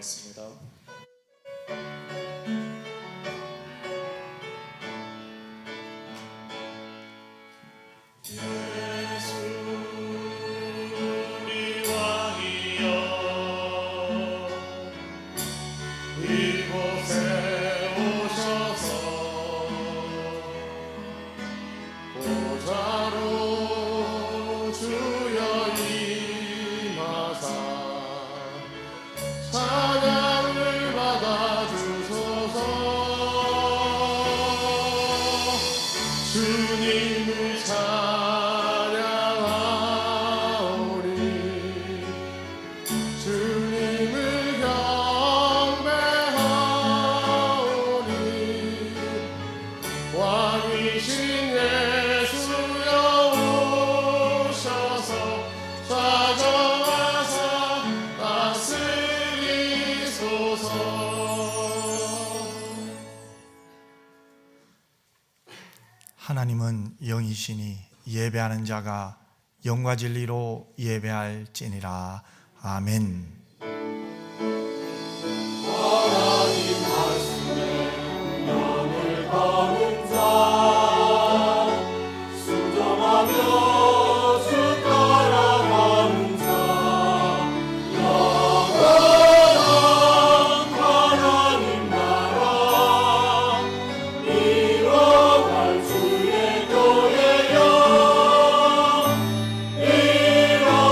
기도하겠습니다. 주님을 찬양하오리. 주님을 경배하오리. 왕이신 예수여 오셔서 찾아와서 다스리소서. 하나님은 영이시니 예배하는 자가 영과 진리로 예배할지니라. 아멘. 하나님 말씀에 영을 거는 자, 순종하며 주 따라가는 자, 영원한 하나님 나라 이뤄갈 주의 교회여 일어나라.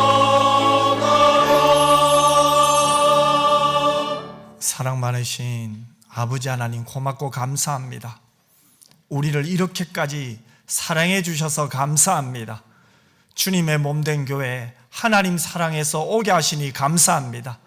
사랑 많으신 아버지 하나님, 고맙고 감사합니다. 우리를 이렇게까지 사랑해 주셔서 감사합니다. 주님의 몸된 교회 하나님 사랑해서 오게 하시니 감사합니다.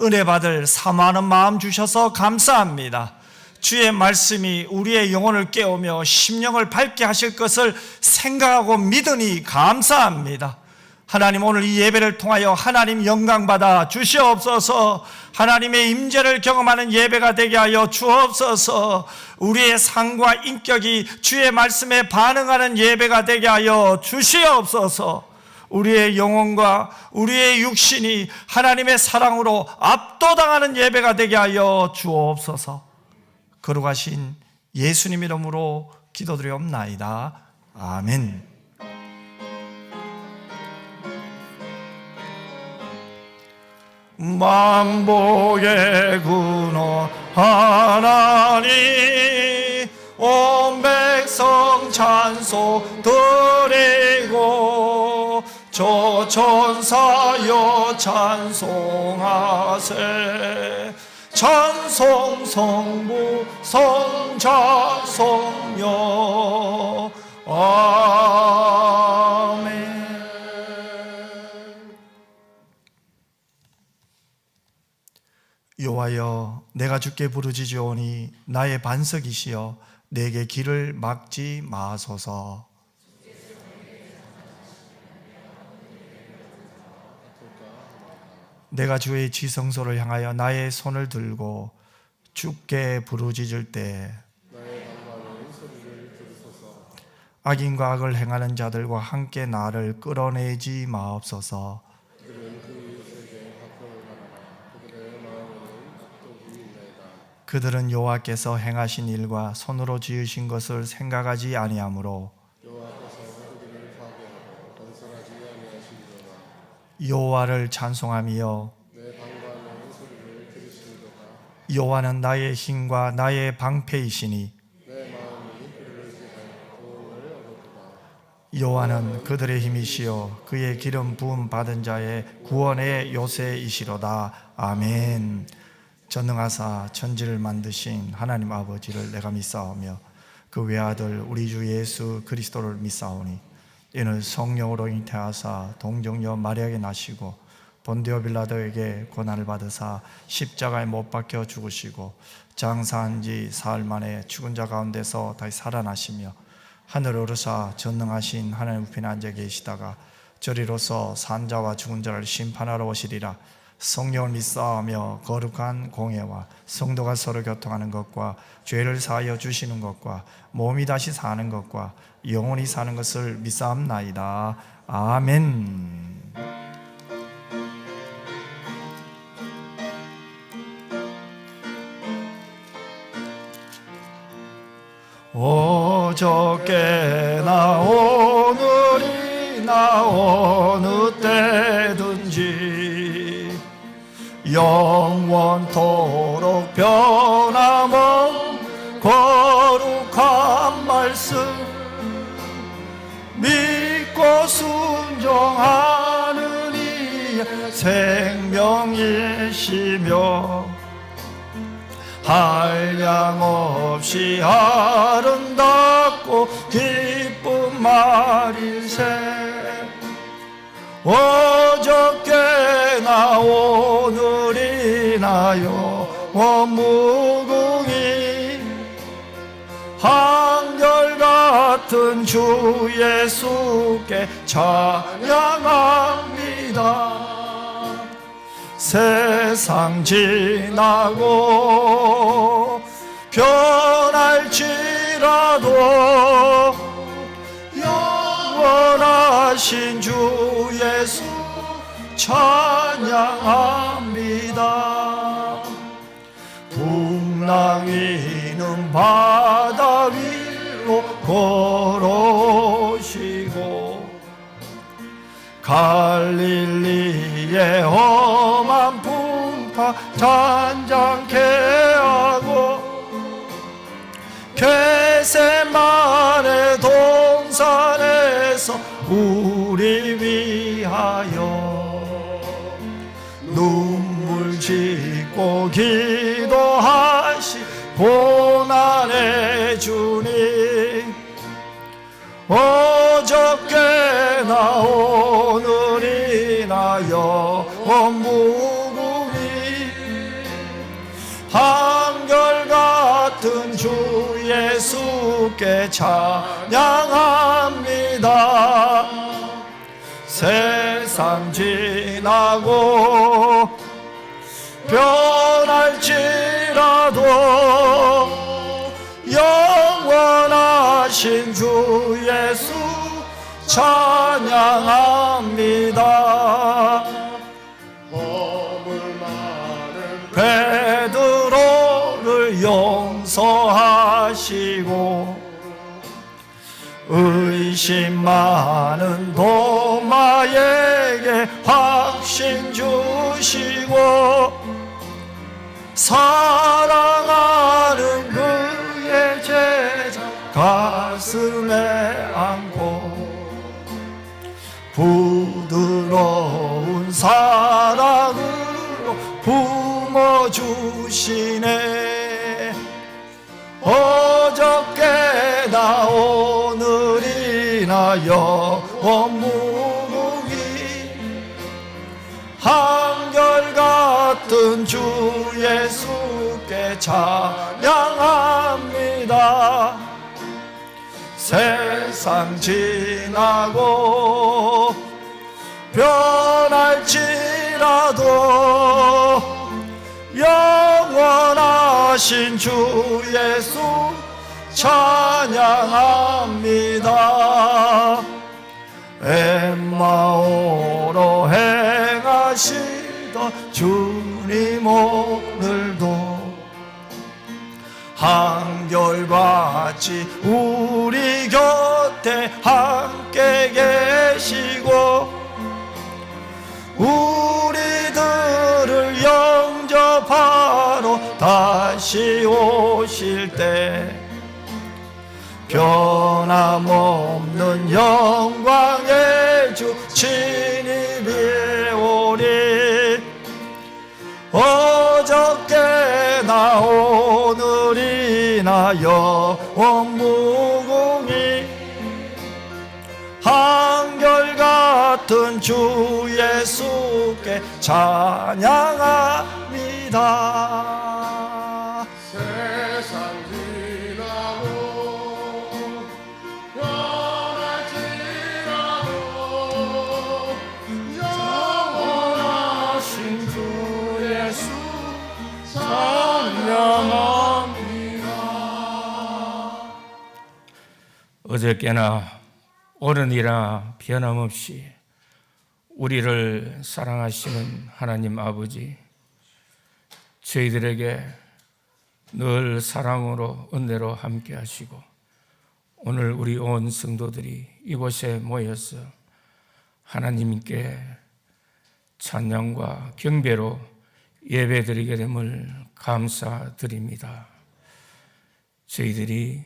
은혜 받을 사모하는 마음 주셔서 감사합니다. 주의 말씀이 우리의 영혼을 깨우며 심령을 밝게 하실 것을 생각하고 믿으니 감사합니다. 하나님, 오늘 이 예배를 통하여 하나님 영광 받아 주시옵소서. 하나님의 임재를 경험하는 예배가 되게 하여 주옵소서. 우리의 상과 인격이 주의 말씀에 반응하는 예배가 되게 하여 주시옵소서. 우리의 영혼과 우리의 육신이 하나님의 사랑으로 압도당하는 예배가 되게 하여 주옵소서. 거룩하신 예수님 이름으로 기도드리옵나이다. 아멘. 만복의 근원 하나님, 온 백성 찬송 드리고 조천사여 찬송하세. 찬송 성부 성자 성녀. 아멘. 여호와여, 내가 주께 부르짖으오니 나의 반석이시여 내게 길을 막지 마소서. 내가 주의 지성소를 향하여 나의 손을 들고 주께 부르짖을 때 악인과 악을 행하는 자들과 함께 나를 끌어내지 마옵소서. 그들은 여호와께서 행하신 일과 손으로 지으신 것을 생각하지 아니하므로 여호와를 찬송하며 여호와는 나의 힘과 나의 방패이시니 여호와는 그들의 힘이시요 그의 기름 부음 받은 자의 구원의 요새이시로다. 아멘. 전능하사 천지를 만드신 하나님 아버지를 내가 믿사오며 그 외아들 우리 주 예수 그리스도를 믿사오니 이는 성령으로 잉태하사 동정녀 마리아에게 나시고 본디오 빌라도에게 고난을 받으사 십자가에 못 박혀 죽으시고 장사한 지 사흘 만에 죽은 자 가운데서 다시 살아나시며 하늘 오르사 전능하신 하나님 우편에 앉아 계시다가 저리로서 산자와 죽은 자를 심판하러 오시리라. 성령을 믿사오며 거룩한 공예와 성도가 서로 교통하는 것과 죄를 사하여 주시는 것과 몸이 다시 사는 것과 영원히 사는 것을 믿사옵나이다. 아멘. 어저께나 오늘이나 어느 때든지 영원토록 변함없는 거룩한 말씀 믿고 순종하는 이 생명이시며 한량없이 아름답고 기쁜 말일세 어저께나 오늘이나 영원무궁히 한결같은 주 예수께 찬양합니다. 세상 지나고 변할지라도 영원하신 주 예수 찬양합니다. 풍랑 위는 바다 위로 걸어오시고 갈릴리의 험한 풍파 잔잔케 하고 겟세마네 동산에서 우리 위하여 눈물 짓고 기도하시 고난의 주님 어저께나 오늘이나 영원무궁히 한결같은 주 예수께 찬양합니다. 세상 지나고 변할지라도 영원하신 주 예수 찬양합니다. 허물 많은 베드로를 용서하시고 의심 많은 도마에게 확신 주시고 사랑하는 그의 제자 가슴에 안고 부드러운 사랑으로 품어주시네. 어저께나 오늘이나 영원무궁히 한결같은 주 예수께 찬양합니다. 세상 지나고 변할지라도 영원하신 주 예수 찬양합니다. 엠마오로 행하시던 주님 오늘도 한결같이 우리 곁에 함께 계시고 우리들을 영접하러 다시 오실 때 변함없는 영광의 주 진입이 오리. 어저께나 오늘이나 영원무궁히 한결같은 주 예수께 찬양합니다. 세상 지나고 변할지라도 영원하신 주 예수 찬양합니다. 어저께나 오늘이나 변함없이 우리를 사랑하시는 하나님 아버지, 저희들에게 늘 사랑으로 은혜로 함께 하시고 오늘 우리 온 성도들이 이곳에 모여서 하나님께 찬양과 경배로 예배드리게 됨을 감사드립니다. 저희들이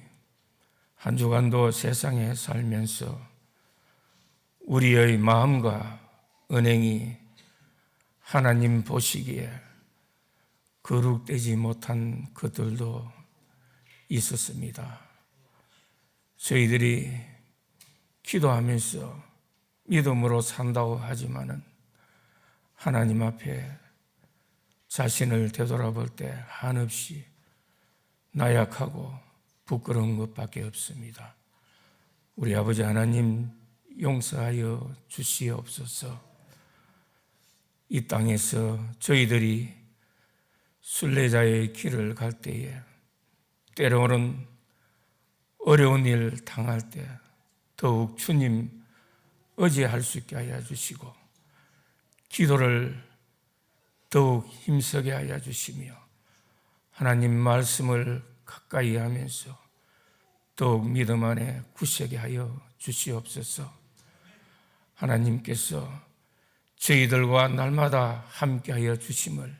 한 주간도 세상에 살면서 우리의 마음과 은행이 하나님 보시기에 거룩되지 못한 것들도 있었습니다. 저희들이 기도하면서 믿음으로 산다고 하지만은 하나님 앞에 자신을 되돌아볼 때 한없이 나약하고 부끄러운 것밖에 없습니다. 우리 아버지 하나님 용서하여 주시옵소서. 이 땅에서 저희들이 순례자의 길을 갈 때에 때로는 어려운 일 당할 때 더욱 주님 의지할 수 있게 하여 주시고 기도를 더욱 힘쓰게 하여 주시며 하나님 말씀을 가까이 하면서 더욱 믿음 안에 굳세게 하여 주시옵소서. 하나님께서 저희들과 날마다 함께하여 주심을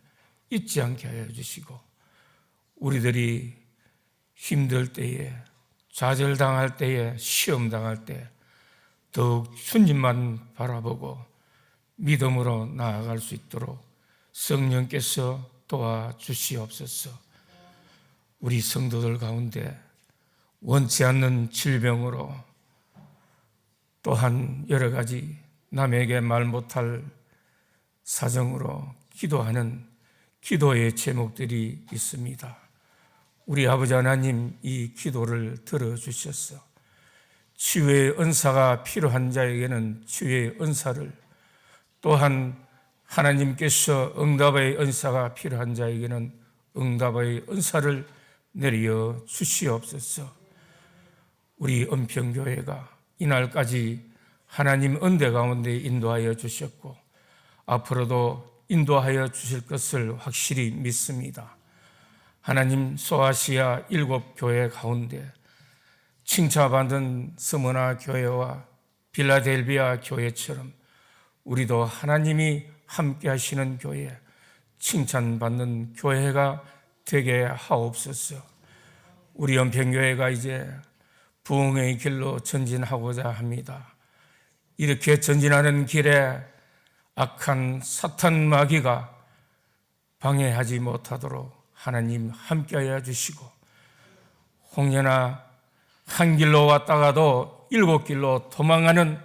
잊지 않게 하여 주시고 우리들이 힘들 때에 좌절당할 때에 시험당할 때 더욱 주님만 바라보고 믿음으로 나아갈 수 있도록 성령께서 도와주시옵소서. 우리 성도들 가운데 원치 않는 질병으로 또한 여러 가지 남에게 말 못할 사정으로 기도하는 기도의 제목들이 있습니다. 우리 아버지 하나님 이 기도를 들어주셔서 치유의 은사가 필요한 자에게는 치유의 은사를, 또한 하나님께서 응답의 은사가 필요한 자에게는 응답의 은사를 내려 주시옵소서. 우리 은평교회가 이날까지 하나님 은혜 가운데 인도하여 주셨고 앞으로도 인도하여 주실 것을 확실히 믿습니다. 하나님 소아시아 7교회 가운데 칭찬받은 스무나 교회와 빌라델비아 교회처럼 우리도 하나님이 함께 하시는 교회, 칭찬받는 교회가 되게 하옵소서. 우리 연평교회가 이제 부흥의 길로 전진하고자 합니다. 이렇게 전진하는 길에 악한 사탄 마귀가 방해하지 못하도록 하나님 함께하여 주시고 홍련아 한 길로 왔다가도 7길로 도망가는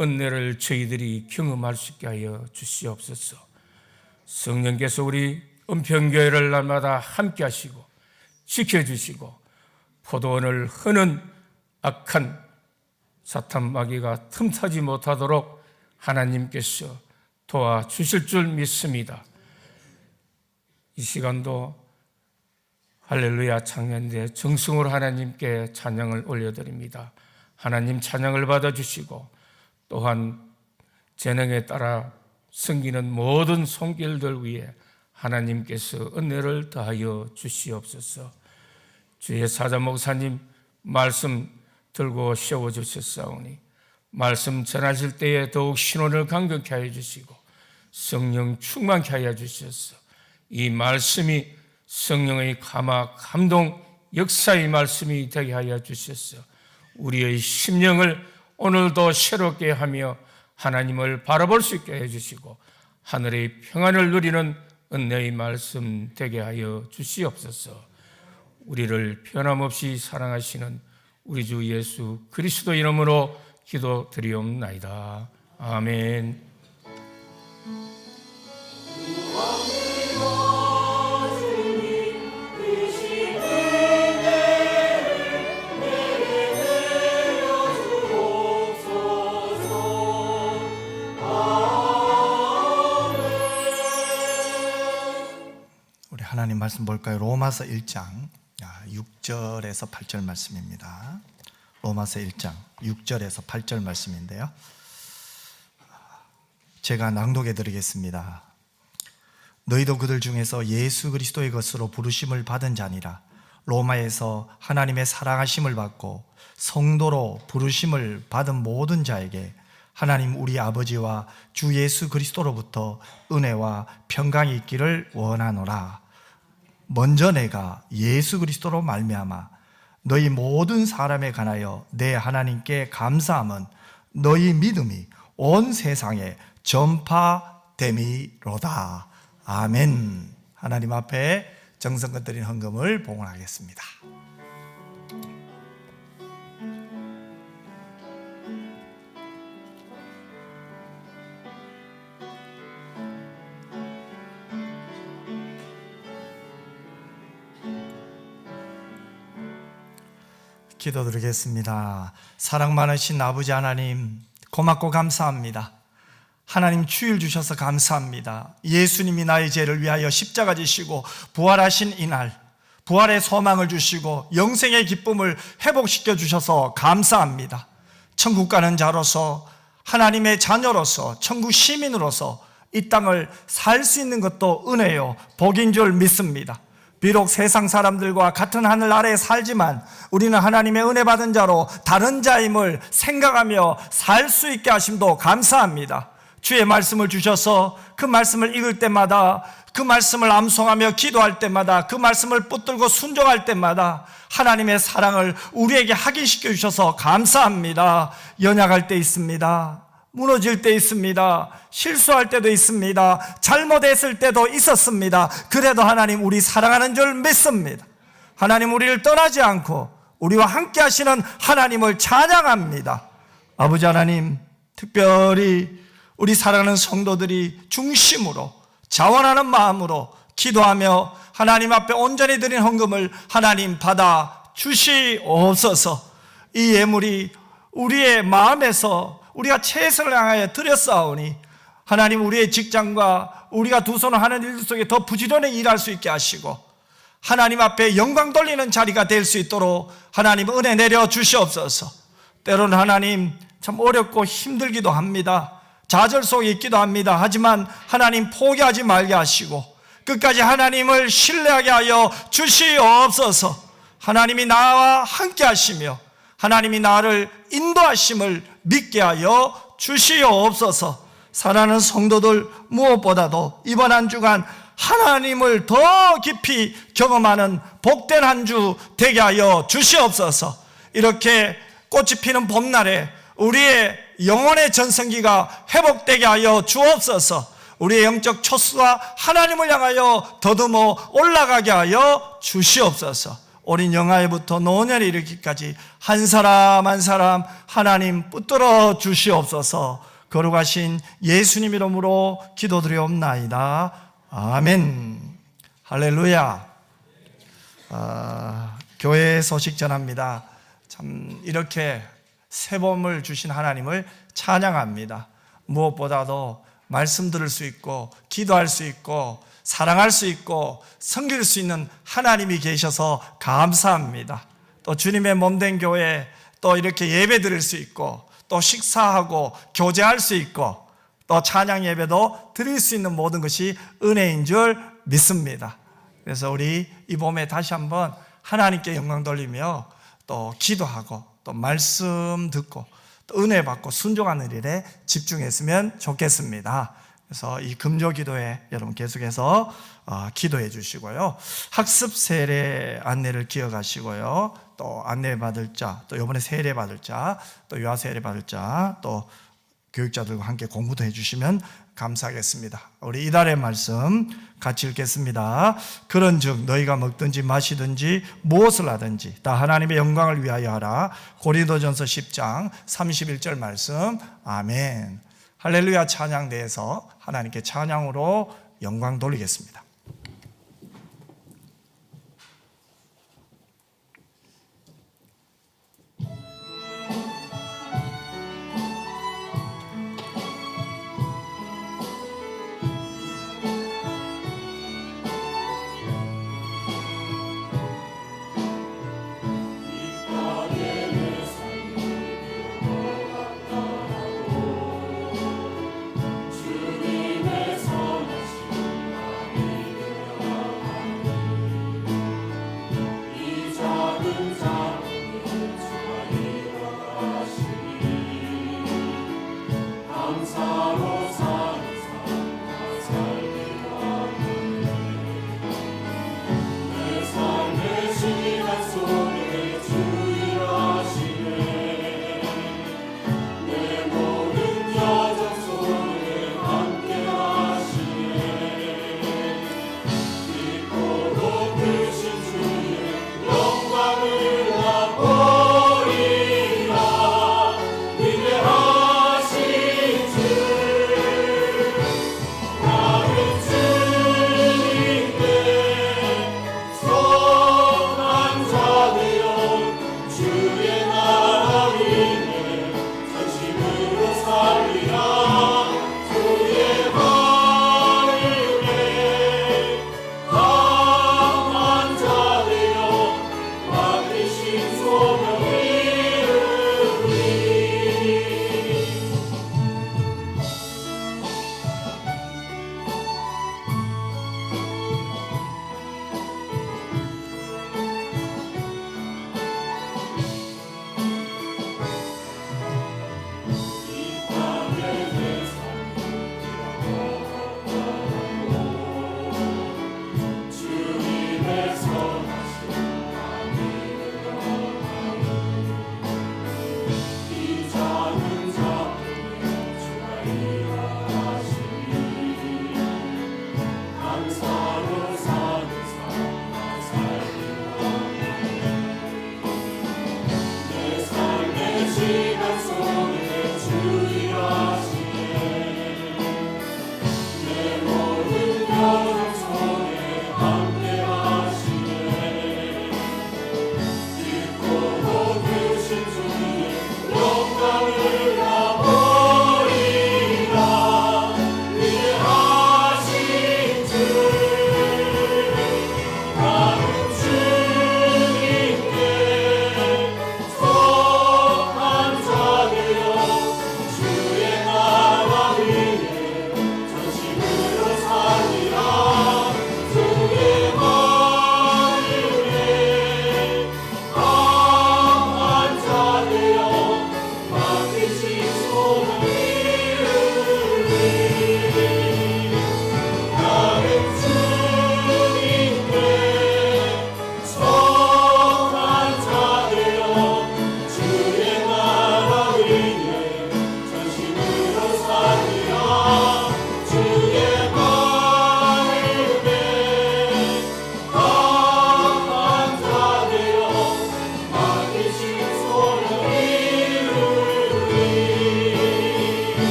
은혜를 저희들이 경험할 수 있게 하여 주시옵소서. 성령께서 우리 은평교회를 날마다 함께 하시고 지켜주시고 포도원을 흐는 악한 사탄 마귀가 틈타지 못하도록 하나님께서 도와주실 줄 믿습니다. 이 시간도 할렐루야 찬양대 정성으로 하나님께 찬양을 올려드립니다. 하나님 찬양을 받아주시고 또한 재능에 따라 섬기는 모든 손길들 위에 하나님께서 은혜를 더하여 주시옵소서. 주의 사자 목사님 말씀 들고 세워주셨사오니 말씀 전하실 때에 더욱 신원을 강건케 하여 주시고 성령 충만케 하여 주셔서 이 말씀이 성령의 감화 감동 역사의 말씀이 되게 하여 주셔서 우리의 심령을 오늘도 새롭게 하며 하나님을 바라볼 수 있게 해주시고 하늘의 평안을 누리는 은혜의 말씀 되게 하여 주시옵소서. 우리를 변함없이 사랑하시는 우리 주 예수 그리스도 이름으로 기도드리옵나이다. 아멘. 하나님 말씀 볼까요? 로마서 1장 6절에서 8절 말씀입니다. 로마서 1장 6절에서 8절 말씀인데요, 제가 낭독해 드리겠습니다. 너희도 그들 중에서 예수 그리스도의 것으로 부르심을 받은 자니라. 로마에서 하나님의 사랑하심을 받고 성도로 부르심을 받은 모든 자에게 하나님 우리 아버지와 주 예수 그리스도로부터 은혜와 평강이 있기를 원하노라. 먼저 내가 예수 그리스도로 말미암아 너희 모든 사람에 관하여 내 하나님께 감사함은 너희 믿음이 온 세상에 전파됨이로다. 아멘. 하나님 앞에 정성껏 드린 헌금을 봉헌하겠습니다. 기도드리겠습니다. 사랑 많으신 아버지 하나님, 고맙고 감사합니다. 하나님 주일 주셔서 감사합니다. 예수님이 나의 죄를 위하여 십자가 지시고 부활하신 이날, 부활의 소망을 주시고 영생의 기쁨을 회복시켜 주셔서 감사합니다. 천국 가는 자로서, 하나님의 자녀로서, 천국 시민으로서 이 땅을 살 수 있는 것도 은혜요, 복인 줄 믿습니다. 비록 세상 사람들과 같은 하늘 아래에 살지만 우리는 하나님의 은혜 받은 자로 다른 자임을 생각하며 살 수 있게 하심도 감사합니다. 주의 말씀을 주셔서 그 말씀을 읽을 때마다, 그 말씀을 암송하며 기도할 때마다, 그 말씀을 붙들고 순종할 때마다 하나님의 사랑을 우리에게 확인시켜 주셔서 감사합니다. 연약할 때 있습니다. 무너질 때 있습니다. 실수할 때도 있습니다. 잘못했을 때도 있었습니다. 그래도 하나님 우리 사랑하는 줄 믿습니다. 하나님 우리를 떠나지 않고 우리와 함께 하시는 하나님을 찬양합니다. 아버지 하나님, 특별히 우리 사랑하는 성도들이 중심으로 자원하는 마음으로 기도하며 하나님 앞에 온전히 드린 헌금을 하나님 받아 주시옵소서. 이 예물이 우리의 마음에서 우리가 최선을 향하여 드렸사오니 하나님 우리의 직장과 우리가 두 손을 하는 일 속에 더 부지런히 일할 수 있게 하시고 하나님 앞에 영광 돌리는 자리가 될 수 있도록 하나님 은혜 내려 주시옵소서. 때로는 하나님 참 어렵고 힘들기도 합니다. 좌절 속에 있기도 합니다. 하지만 하나님 포기하지 말게 하시고 끝까지 하나님을 신뢰하게 하여 주시옵소서. 하나님이 나와 함께 하시며 하나님이 나를 인도하심을 믿게 하여 주시옵소서. 사랑하는 성도들, 무엇보다도 이번 한 주간 하나님을 더 깊이 경험하는 복된 한 주 되게 하여 주시옵소서. 이렇게 꽃이 피는 봄날에 우리의 영혼의 전성기가 회복되게 하여 주옵소서. 우리의 영적 초수가 하나님을 향하여 더듬어 올라가게 하여 주시옵소서. 어린 영아에부터 노년에 이르기까지 한 사람 한 사람 하나님 붙들어 주시옵소서. 거룩하신 예수님 이름으로 기도드리옵나이다. 아멘. 할렐루야. 교회 소식 전합니다. 참 이렇게 새봄을 주신 하나님을 찬양합니다. 무엇보다도 말씀 들을 수 있고 기도할 수 있고 사랑할 수 있고 섬길 수 있는 하나님이 계셔서 감사합니다. 또 주님의 몸된 교회 또 이렇게 예배 드릴 수 있고 또 식사하고 교제할 수 있고 또 찬양 예배도 드릴 수 있는 모든 것이 은혜인 줄 믿습니다. 그래서 우리 이 봄에 다시 한번 하나님께 영광 돌리며 또 기도하고 또 말씀 듣고 또 은혜 받고 순종하는 일에 집중했으면 좋겠습니다. 그래서 이 금요 기도에 여러분 계속해서 기도해 주시고요. 학습 세례 안내를 기억하시고요. 또 안내 받을 자, 또 이번에 세례 받을 자, 또 유아 세례 받을 자, 또 교육자들과 함께 공부도 해주시면 감사하겠습니다. 우리 이달의 말씀 같이 읽겠습니다. 그런즉 너희가 먹든지 마시든지 무엇을 하든지 다 하나님의 영광을 위하여 하라. 고린도전서 10장 31절 말씀. 아멘. 할렐루야 찬양대에서 하나님께 찬양으로 영광 돌리겠습니다. 주님의 선하신 마음이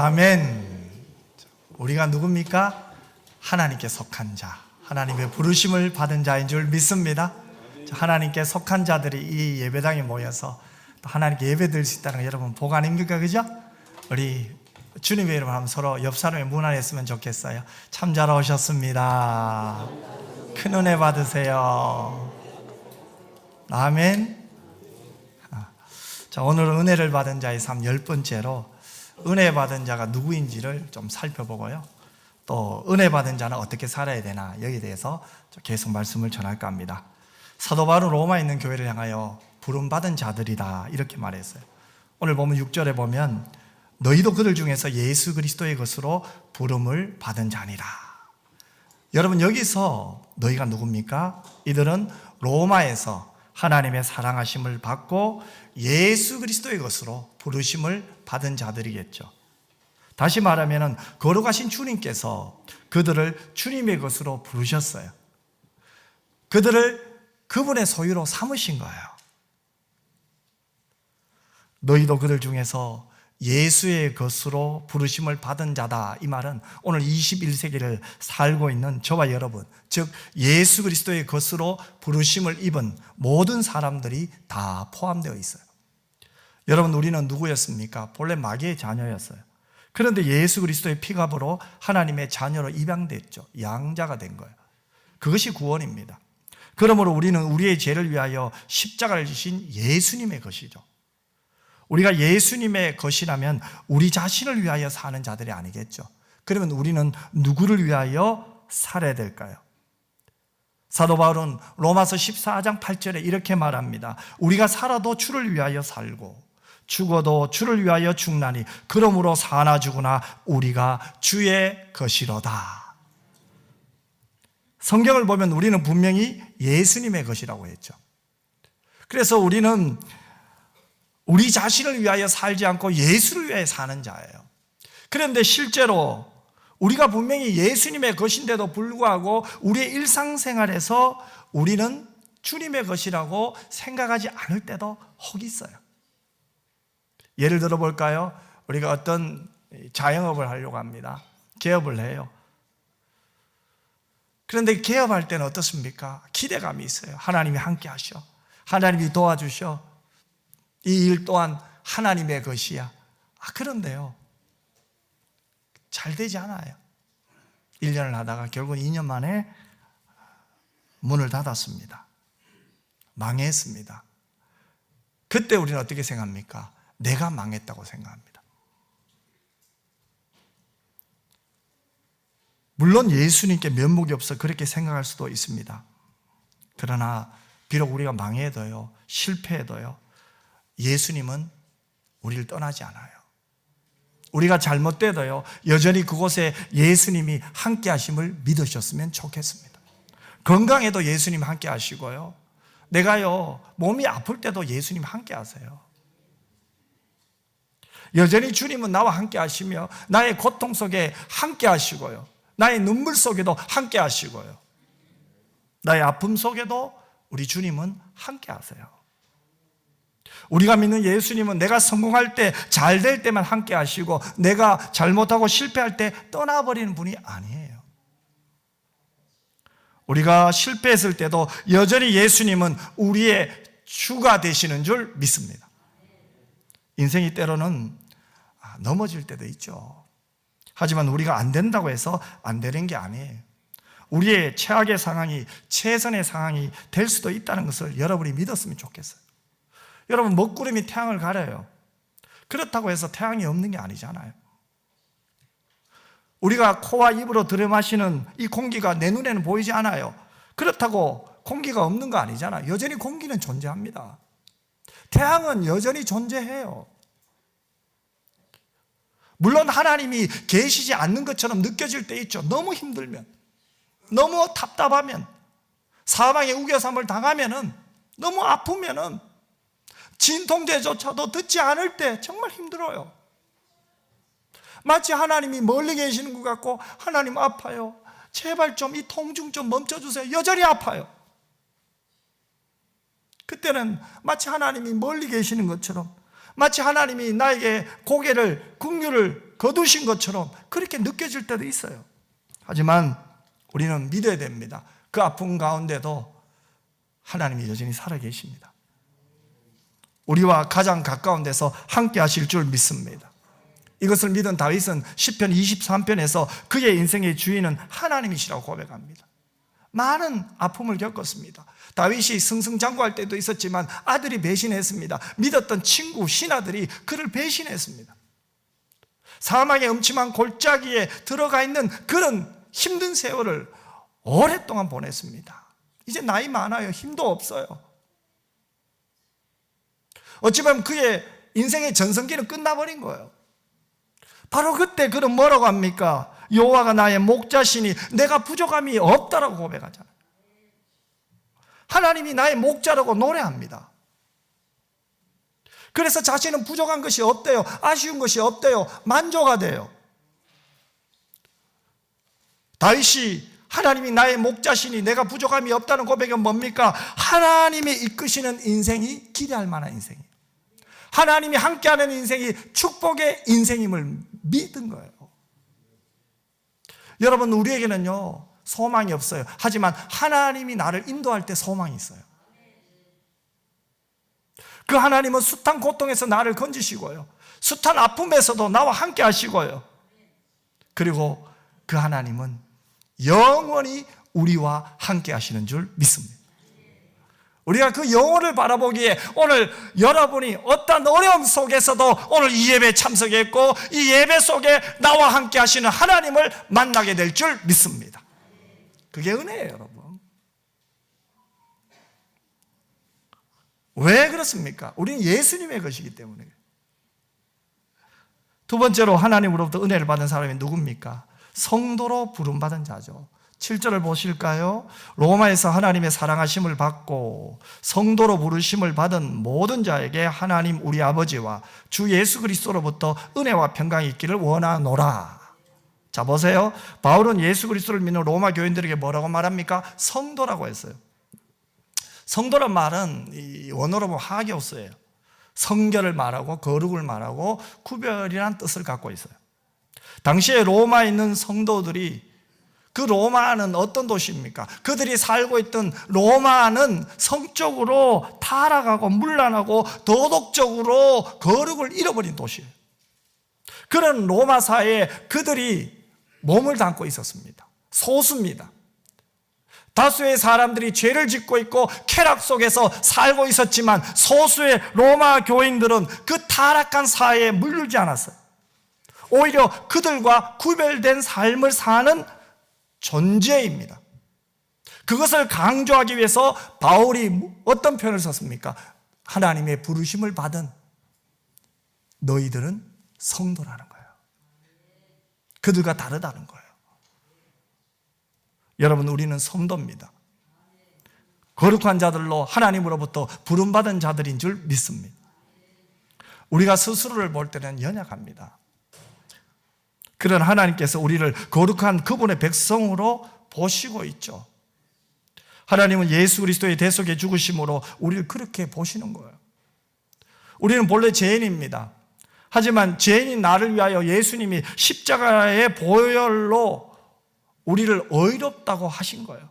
아멘. 우리가 누굽니까? 하나님께 속한 자, 하나님의 부르심을 받은 자인 줄 믿습니다. 하나님께 속한 자들이 이 예배당에 모여서 또 하나님께 예배 드릴 수 있다는 거 여러분 복 아닙니까? 그죠? 우리 주님의 이름으로 한번 서로 옆 사람의 문안했으면 좋겠어요. 참 잘 오셨습니다. 큰 은혜 받으세요. 아멘. 자, 오늘은 은혜를 받은 자의 삶 10번째로 은혜 받은 자가 누구인지를 좀 살펴보고요. 또 은혜 받은 자는 어떻게 살아야 되나 여기에 대해서 계속 말씀을 전할까 합니다. 사도 바울은 로마에 있는 교회를 향하여 부름받은 자들이다 이렇게 말했어요. 오늘 보면 6절에 보면 너희도 그들 중에서 예수 그리스도의 것으로 부름을 받은 자니라. 여러분 여기서 너희가 누굽니까? 이들은 로마에서 하나님의 사랑하심을 받고 예수 그리스도의 것으로 부르심을 받은 자들이겠죠. 다시 말하면 거룩하신 주님께서 그들을 주님의 것으로 부르셨어요. 그들을 그분의 소유로 삼으신 거예요. 너희도 그들 중에서 예수의 것으로 부르심을 받은 자다. 이 말은 오늘 21세기를 살고 있는 저와 여러분, 즉 예수 그리스도의 것으로 부르심을 입은 모든 사람들이 다 포함되어 있어요. 여러분 우리는 누구였습니까? 본래 마귀의 자녀였어요. 그런데 예수 그리스도의 피값으로 하나님의 자녀로 입양됐죠. 양자가 된 거예요. 그것이 구원입니다. 그러므로 우리는 우리의 죄를 위하여 십자가를 지신 예수님의 것이죠. 우리가 예수님의 것이라면 우리 자신을 위하여 사는 자들이 아니겠죠. 그러면 우리는 누구를 위하여 살아야 될까요? 사도 바울은 로마서 14장 8절에 이렇게 말합니다. 우리가 살아도 주를 위하여 살고 죽어도 주를 위하여 죽나니 그러므로 사나 죽으나 우리가 주의 것이로다. 성경을 보면 우리는 분명히 예수님의 것이라고 했죠. 그래서 우리는 우리 자신을 위하여 살지 않고 예수를 위하여 사는 자예요. 그런데 실제로 우리가 분명히 예수님의 것인데도 불구하고 우리의 일상생활에서 우리는 주님의 것이라고 생각하지 않을 때도 혹 있어요. 예를 들어 볼까요? 우리가 어떤 자영업을 하려고 합니다. 개업을 해요. 그런데 개업할 때는 어떻습니까? 기대감이 있어요. 하나님이 함께 하셔. 하나님이 도와주셔. 이 일 또한 하나님의 것이야. 그런데요, 잘 되지 않아요. 1년을 하다가 결국 2년 만에 문을 닫았습니다. 망했습니다. 그때 우리는 어떻게 생각합니까? 내가 망했다고 생각합니다. 물론 예수님께 면목이 없어 그렇게 생각할 수도 있습니다. 그러나 비록 우리가 망해도요, 실패해도요, 예수님은 우리를 떠나지 않아요. 우리가 잘못돼도요, 여전히 그곳에 예수님이 함께 하심을 믿으셨으면 좋겠습니다. 건강에도 예수님 함께 하시고요, 내가요 몸이 아플 때도 예수님 함께 하세요. 여전히 주님은 나와 함께 하시며 나의 고통 속에 함께 하시고요, 나의 눈물 속에도 함께 하시고요, 나의 아픔 속에도 우리 주님은 함께 하세요. 우리가 믿는 예수님은 내가 성공할 때, 잘 될 때만 함께 하시고 내가 잘못하고 실패할 때 떠나버리는 분이 아니에요. 우리가 실패했을 때도 여전히 예수님은 우리의 주가 되시는 줄 믿습니다. 인생이 때로는 넘어질 때도 있죠. 하지만 우리가 안 된다고 해서 안 되는 게 아니에요. 우리의 최악의 상황이 최선의 상황이 될 수도 있다는 것을 여러분이 믿었으면 좋겠어요. 여러분, 먹구름이 태양을 가려요. 그렇다고 해서 태양이 없는 게 아니잖아요. 우리가 코와 입으로 들이마시는 이 공기가 내 눈에는 보이지 않아요. 그렇다고 공기가 없는 거 아니잖아요. 여전히 공기는 존재합니다. 태양은 여전히 존재해요. 물론 하나님이 계시지 않는 것처럼 느껴질 때 있죠. 너무 힘들면, 너무 답답하면, 사방에 우겨삼을 당하면은, 너무 아프면은, 진통제조차도 듣지 않을 때 정말 힘들어요. 마치 하나님이 멀리 계시는 것 같고, 하나님 아파요, 제발 좀 이 통증 좀 멈춰주세요. 여전히 아파요. 그때는 마치 하나님이 멀리 계시는 것처럼, 마치 하나님이 나에게 고개를, 긍휼을 거두신 것처럼 그렇게 느껴질 때도 있어요. 하지만 우리는 믿어야 됩니다. 그 아픔 가운데도 하나님이 여전히 살아계십니다. 우리와 가장 가까운 데서 함께 하실 줄 믿습니다. 이것을 믿은 다윗은 시편 23편에서 그의 인생의 주인은 하나님이시라고 고백합니다. 많은 아픔을 겪었습니다. 다윗이 승승장구할 때도 있었지만 아들이 배신했습니다. 믿었던 친구, 신하들이 그를 배신했습니다. 사망의 음침한 골짜기에 들어가 있는 그런 힘든 세월을 오랫동안 보냈습니다. 이제 나이 많아요. 힘도 없어요. 어찌 보면 그의 인생의 전성기는 끝나버린 거예요. 바로 그때 그는 뭐라고 합니까? 여호와가 나의 목자시니 내가 부족함이 없다라고 고백하잖아요. 하나님이 나의 목자라고 노래합니다. 그래서 자신은 부족한 것이 없대요. 아쉬운 것이 없대요. 만족하대요. 다윗이 하나님이 나의 목자시니 내가 부족함이 없다는 고백은 뭡니까? 하나님이 이끄시는 인생이 기대할 만한 인생이에요. 하나님이 함께하는 인생이 축복의 인생임을 믿은 거예요. 여러분, 우리에게는요 소망이 없어요. 하지만 하나님이 나를 인도할 때 소망이 있어요. 그 하나님은 숱한 고통에서 나를 건지시고요, 숱한 아픔에서도 나와 함께 하시고요, 그리고 그 하나님은 영원히 우리와 함께 하시는 줄 믿습니다. 우리가 그 영혼을 바라보기에 오늘 여러분이 어떤 어려움 속에서도 오늘 이 예배에 참석했고 이 예배 속에 나와 함께 하시는 하나님을 만나게 될 줄 믿습니다. 그게 은혜예요, 여러분. 왜 그렇습니까? 우리는 예수님의 것이기 때문에. 두 번째로 하나님으로부터 은혜를 받은 사람이 누굽니까? 성도로 부름받은 자죠. 7절을 보실까요? 로마에서 하나님의 사랑하심을 받고 성도로 부르심을 받은 모든 자에게 하나님 우리 아버지와 주 예수 그리스도로부터 은혜와 평강이 있기를 원하노라. 자, 보세요. 바울은 예수 그리스도를 믿는 로마 교인들에게 뭐라고 말합니까? 성도라고 했어요. 성도란 말은 이 원어로 보면 하기오스예요. 성결을 말하고 거룩을 말하고 구별이라는 뜻을 갖고 있어요. 당시에 로마에 있는 성도들이, 그 로마는 어떤 도시입니까? 그들이 살고 있던 로마는 성적으로 타락하고 문란하고 도덕적으로 거룩을 잃어버린 도시예요. 그런 로마 사회에 그들이 몸을 담고 있었습니다. 소수입니다. 다수의 사람들이 죄를 짓고 있고 쾌락 속에서 살고 있었지만 소수의 로마 교인들은 그 타락한 사회에 물들지 않았어요. 오히려 그들과 구별된 삶을 사는 존재입니다. 그것을 강조하기 위해서 바울이 어떤 표현을 썼습니까? 하나님의 부르심을 받은 너희들은 성도라는 거예요. 그들과 다르다는 거예요. 여러분, 우리는 성도입니다. 거룩한 자들로 하나님으로부터 부름받은 자들인 줄 믿습니다. 우리가 스스로를 볼 때는 연약합니다. 그러나 하나님께서 우리를 거룩한 그분의 백성으로 보시고 있죠. 하나님은 예수 그리스도의 대속의 죽으심으로 우리를 그렇게 보시는 거예요. 우리는 본래 죄인입니다. 하지만 죄인인 나를 위하여 예수님이 십자가의 보혈로 우리를 의롭다고 하신 거예요.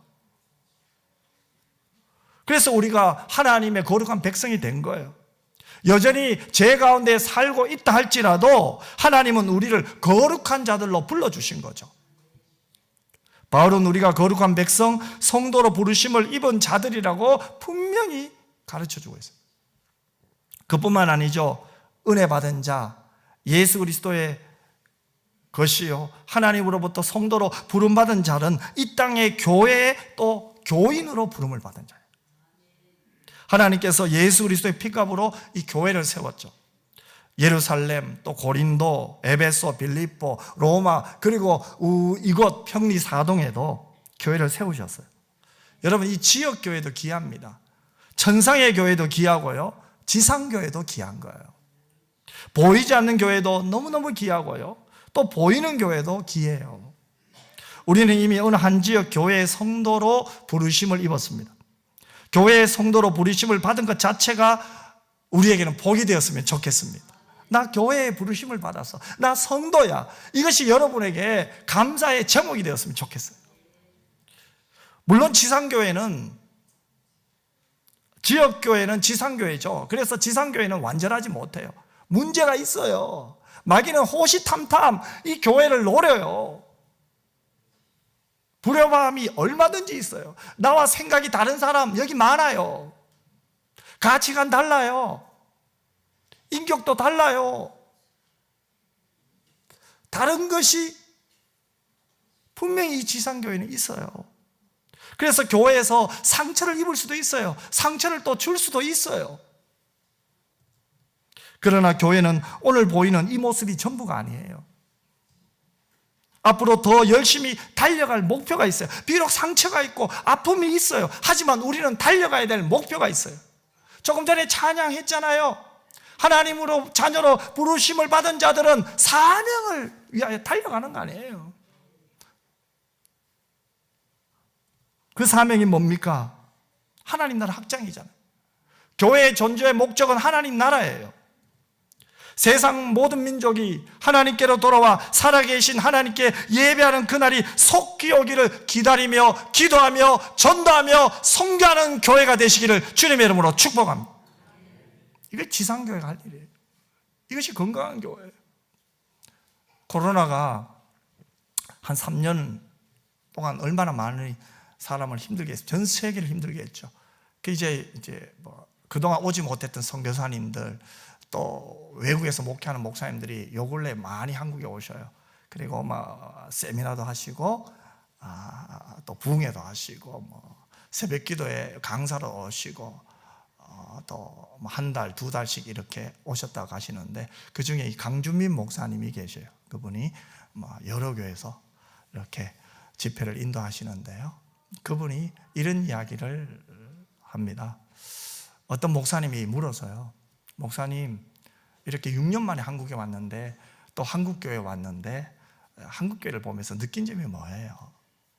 그래서 우리가 하나님의 거룩한 백성이 된 거예요. 여전히 죄 가운데 살고 있다 할지라도 하나님은 우리를 거룩한 자들로 불러주신 거죠. 바울은 우리가 거룩한 백성, 성도로 부르심을 입은 자들이라고 분명히 가르쳐주고 있어요. 그뿐만 아니죠. 은혜 받은 자, 예수 그리스도의 것이요, 하나님으로부터 성도로 부름받은 자는 이 땅의 교회에 또 교인으로 부름을 받은 자예요. 하나님께서 예수 그리스도의 피값으로 이 교회를 세웠죠. 예루살렘, 또 고린도, 에베소, 빌립보, 로마, 그리고 이곳 평리 사동에도 교회를 세우셨어요. 여러분, 이 지역 교회도 귀합니다. 천상의 교회도 귀하고요, 지상 교회도 귀한 거예요. 보이지 않는 교회도 너무너무 귀하고요, 또 보이는 교회도 귀해요. 우리는 이미 어느 한 지역 교회의 성도로 부르심을 입었습니다. 교회의 성도로 부르심을 받은 것 자체가 우리에게는 복이 되었으면 좋겠습니다. 나 교회에 부르심을 받았어, 나 성도야, 이것이 여러분에게 감사의 제목이 되었으면 좋겠어요. 물론 지상교회는, 지역교회는 지상교회죠. 그래서 지상교회는 완전하지 못해요. 문제가 있어요. 마귀는 호시탐탐 이 교회를 노려요. 불협화음이 얼마든지 있어요. 나와 생각이 다른 사람 여기 많아요. 가치관 달라요. 인격도 달라요. 다른 것이 분명히 이 지상교회는 있어요. 그래서 교회에서 상처를 입을 수도 있어요. 상처를 또 줄 수도 있어요. 그러나 교회는 오늘 보이는 이 모습이 전부가 아니에요. 앞으로 더 열심히 달려갈 목표가 있어요. 비록 상처가 있고 아픔이 있어요. 하지만 우리는 달려가야 될 목표가 있어요. 조금 전에 찬양했잖아요. 하나님으로 자녀로 부르심을 받은 자들은 사명을 위하여 달려가는 거 아니에요. 그 사명이 뭡니까? 하나님 나라 확장이잖아요. 교회의 존재의 목적은 하나님 나라예요. 세상 모든 민족이 하나님께로 돌아와 살아계신 하나님께 예배하는 그날이 속히 오기를 기다리며 기도하며 전도하며 선교하는 교회가 되시기를 주님의 이름으로 축복합니다. 이게 지상교회가 할 일이에요. 이것이 건강한 교회예요. 코로나가 한 3년 동안 얼마나 많은 사람을 힘들게 했어요. 전 세계를 힘들게 했죠. 이제 그동안 오지 못했던 선교사님들, 또 외국에서 목회하는 목사님들이 요 근래 많이 한국에 오셔요. 그리고 세미나도 하시고, 또 부흥회도 하시고, 새벽 기도에 강사로 오시고, 또 한 달, 두 달씩 이렇게 오셨다 가시는데, 그 중에 이 강준민 목사님이 계셔요. 그분이 여러 교회에서 이렇게 집회를 인도하시는데요. 그분이 이런 이야기를 합니다. 어떤 목사님이 물어서요. 목사님, 이렇게 6년 만에 한국에 왔는데, 또 한국교회에 왔는데, 한국교회를 보면서 느낀 점이 뭐예요?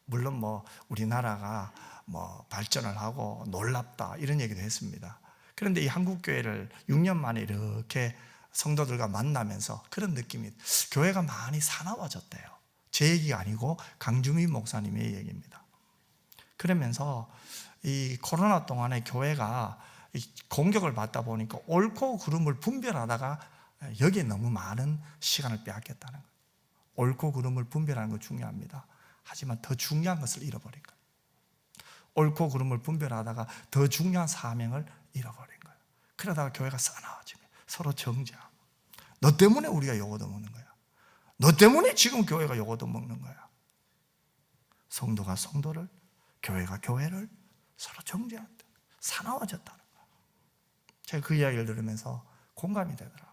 물론 우리나라가 발전을 하고 놀랍다 이런 얘기도 했습니다. 그런데 이 한국교회를 6년 만에 이렇게 성도들과 만나면서 그런 느낌이, 교회가 많이 사나워졌대요. 제 얘기가 아니고 강주민 목사님의 얘기입니다. 그러면서 이 코로나 동안에 교회가 공격을 받다 보니까 옳고 그름을 분별하다가 여기에 너무 많은 시간을 빼앗겼다는 거예요. 옳고 그름을 분별하는 거 중요합니다. 하지만 더 중요한 것을 잃어버린 거예요. 옳고 그름을 분별하다가 더 중요한 사명을 잃어버린 거예요. 그러다가 교회가 싸나워지고 서로 정죄하고, 너 때문에 우리가 욕 얻어먹는 거야. 너 때문에 지금 교회가 욕 얻어먹는 거야. 성도가 성도를, 교회가 교회를 서로 정죄한다. 사나워졌다는 거야. 제가 그 이야기를 들으면서 공감이 되더라고요.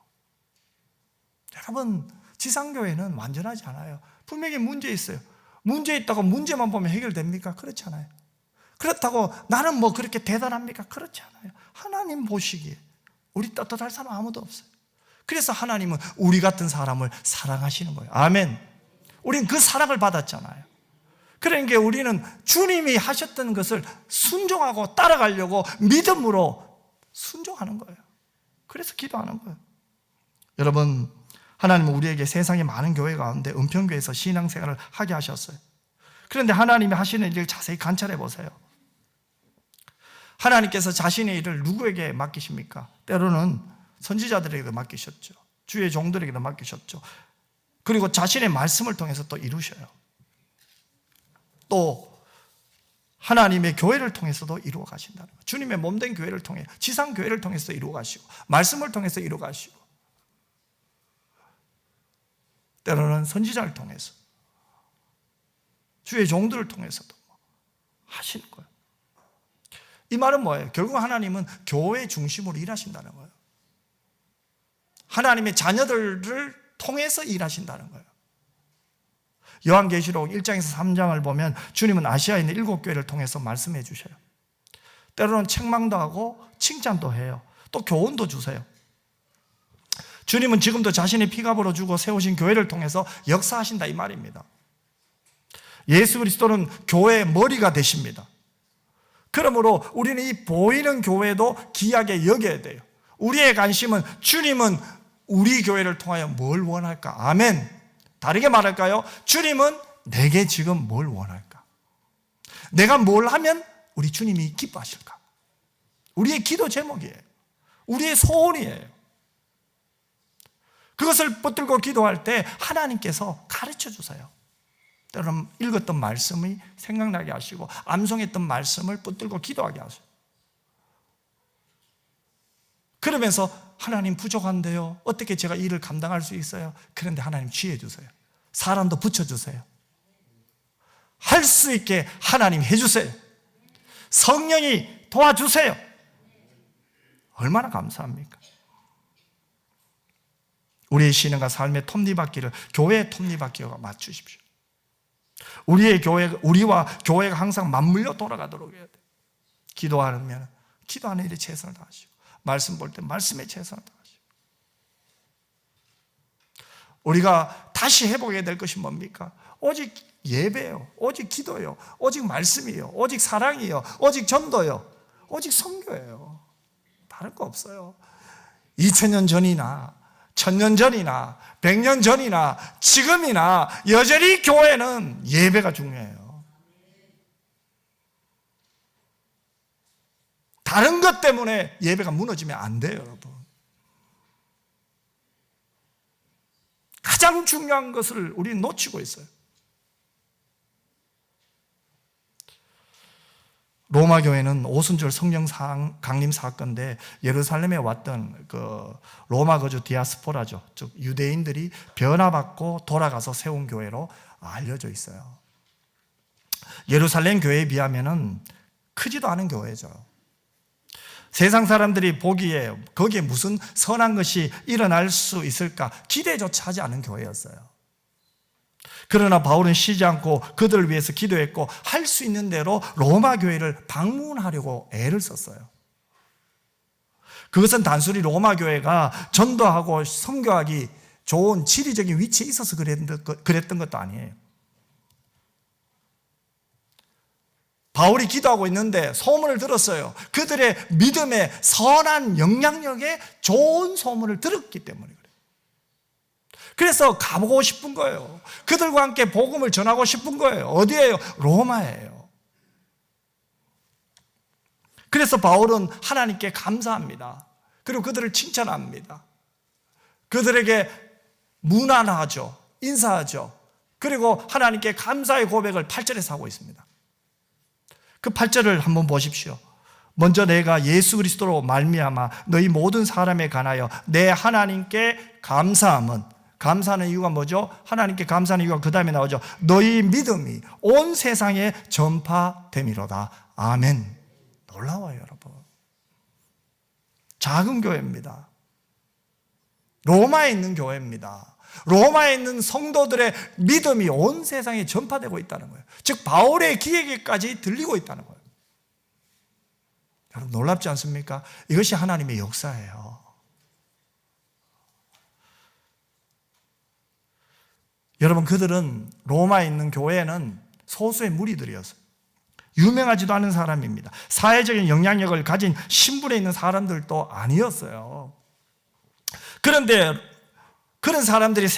여러분, 지상교회는 완전하지 않아요. 분명히 문제 있어요. 문제 있다고 문제만 보면 해결됩니까? 그렇지 않아요. 그렇다고 나는 뭐 그렇게 대단합니까? 그렇지 않아요. 하나님 보시기에 우리 떳떳할 사람 아무도 없어요. 그래서 하나님은 우리 같은 사람을 사랑하시는 거예요. 아멘. 우린 그 사랑을 받았잖아요. 그러니까 우리는 주님이 하셨던 것을 순종하고 따라가려고 믿음으로 순종하는 거예요. 그래서 기도하는 거예요. 여러분, 하나님은 우리에게 세상의 많은 교회 가운데 은평교회에서 신앙생활을 하게 하셨어요. 그런데 하나님이 하시는 일을 자세히 관찰해 보세요. 하나님께서 자신의 일을 누구에게 맡기십니까? 때로는 선지자들에게도 맡기셨죠. 주의 종들에게도 맡기셨죠. 그리고 자신의 말씀을 통해서 또 이루셔요. 또 하나님의 교회를 통해서도 이루어 가신다는 거예요. 주님의 몸된 교회를 통해, 지상교회를 통해서 이루어 가시고, 말씀을 통해서 이루어 가시고, 때로는 선지자를 통해서, 주의 종들을 통해서도 하시는 거예요. 이 말은 뭐예요? 결국 하나님은 교회 중심으로 일하신다는 거예요. 하나님의 자녀들을 통해서 일하신다는 거예요. 요한계시록 1장에서 3장을 보면 주님은 아시아에 있는 7교회를 통해서 말씀해 주셔요. 때로는 책망도 하고 칭찬도 해요. 또 교훈도 주세요. 주님은 지금도 자신의 피값으로 주고 세우신 교회를 통해서 역사하신다, 이 말입니다. 예수 그리스도는 교회의 머리가 되십니다. 그러므로 우리는 이 보이는 교회도 귀하게 여겨야 돼요. 우리의 관심은 주님은 우리 교회를 통하여 뭘 원할까? 아멘. 다르게 말할까요? 주님은 내게 지금 뭘 원할까? 내가 뭘 하면 우리 주님이 기뻐하실까? 우리의 기도 제목이에요. 우리의 소원이에요. 그것을 붙들고 기도할 때 하나님께서 가르쳐 주세요. 때로는 읽었던 말씀이 생각나게 하시고, 암송했던 말씀을 붙들고 기도하게 하세요. 그러면서 하나님 부족한데요, 어떻게 제가 일을 감당할 수 있어요? 그런데 하나님 지혜 주세요. 사람도 붙여주세요. 할 수 있게 하나님 해주세요. 성령이 도와주세요. 얼마나 감사합니까? 우리의 신앙과 삶의 톱니바퀴를 교회의 톱니바퀴와 맞추십시오. 우리와 교회가 항상 맞물려 돌아가도록 해야 돼요. 기도하면 기도하는 일에 최선을 다하시고, 말씀 볼 때 말씀에 최선을 다하시고. 우리가 다시 회복해야 될 것이 뭡니까? 오직 예배예요. 오직 기도예요. 오직 말씀이에요. 오직 사랑이에요. 오직 전도예요. 오직 선교예요. 다른 거 없어요. 2000년 전이나 1000년 전이나 100년 전이나 지금이나 여전히 교회는 예배가 중요해요. 다른 것 때문에 예배가 무너지면 안 돼요, 여러분. 가장 중요한 것을 우리는 놓치고 있어요. 로마 교회는 오순절 성령 강림 사건인데, 예루살렘에 왔던 그 로마 거주 디아스포라죠. 즉 유대인들이 변화받고 돌아가서 세운 교회로 알려져 있어요. 예루살렘 교회에 비하면은 크지도 않은 교회죠. 세상 사람들이 보기에 거기에 무슨 선한 것이 일어날 수 있을까 기대조차 하지 않은 교회였어요. 그러나 바울은 쉬지 않고 그들을 위해서 기도했고, 할 수 있는 대로 로마 교회를 방문하려고 애를 썼어요. 그것은 단순히 로마 교회가 전도하고 선교하기 좋은 지리적인 위치에 있어서 그랬던 것도 아니에요. 바울이 기도하고 있는데 소문을 들었어요. 그들의 믿음의 선한 영향력에 좋은 소문을 들었기 때문에 그래요. 그래서 가보고 싶은 거예요. 그들과 함께 복음을 전하고 싶은 거예요. 어디예요? 로마예요. 그래서 바울은 하나님께 감사합니다. 그리고 그들을 칭찬합니다. 그들에게 문안하죠. 인사하죠. 그리고 하나님께 감사의 고백을 8절에서 하고 있습니다. 그 8절을 한번 보십시오. 먼저 내가 예수 그리스도로 말미암아 너희 모든 사람에 관하여 내 하나님께 감사하는 이유가 뭐죠? 하나님께 감사하는 이유가 그 다음에 나오죠. 너희 믿음이 온 세상에 전파됨이로다. 아멘. 놀라워요, 여러분. 작은 교회입니다. 로마에 있는 교회입니다. 로마에 있는 성도들의 믿음이 온 세상에 전파되고 있다는 거예요. 즉 바울의 기회까지 들리고 있다는 거예요. 여러분 놀랍지 않습니까? 이것이 하나님의 역사예요. 여러분 그들은 로마에 있는 교회는 소수의 무리들이었어요. 유명하지도 않은 사람입니다. 사회적인 영향력을 가진 신분에 있는 사람들도 아니었어요. 그런데 그런 사람들이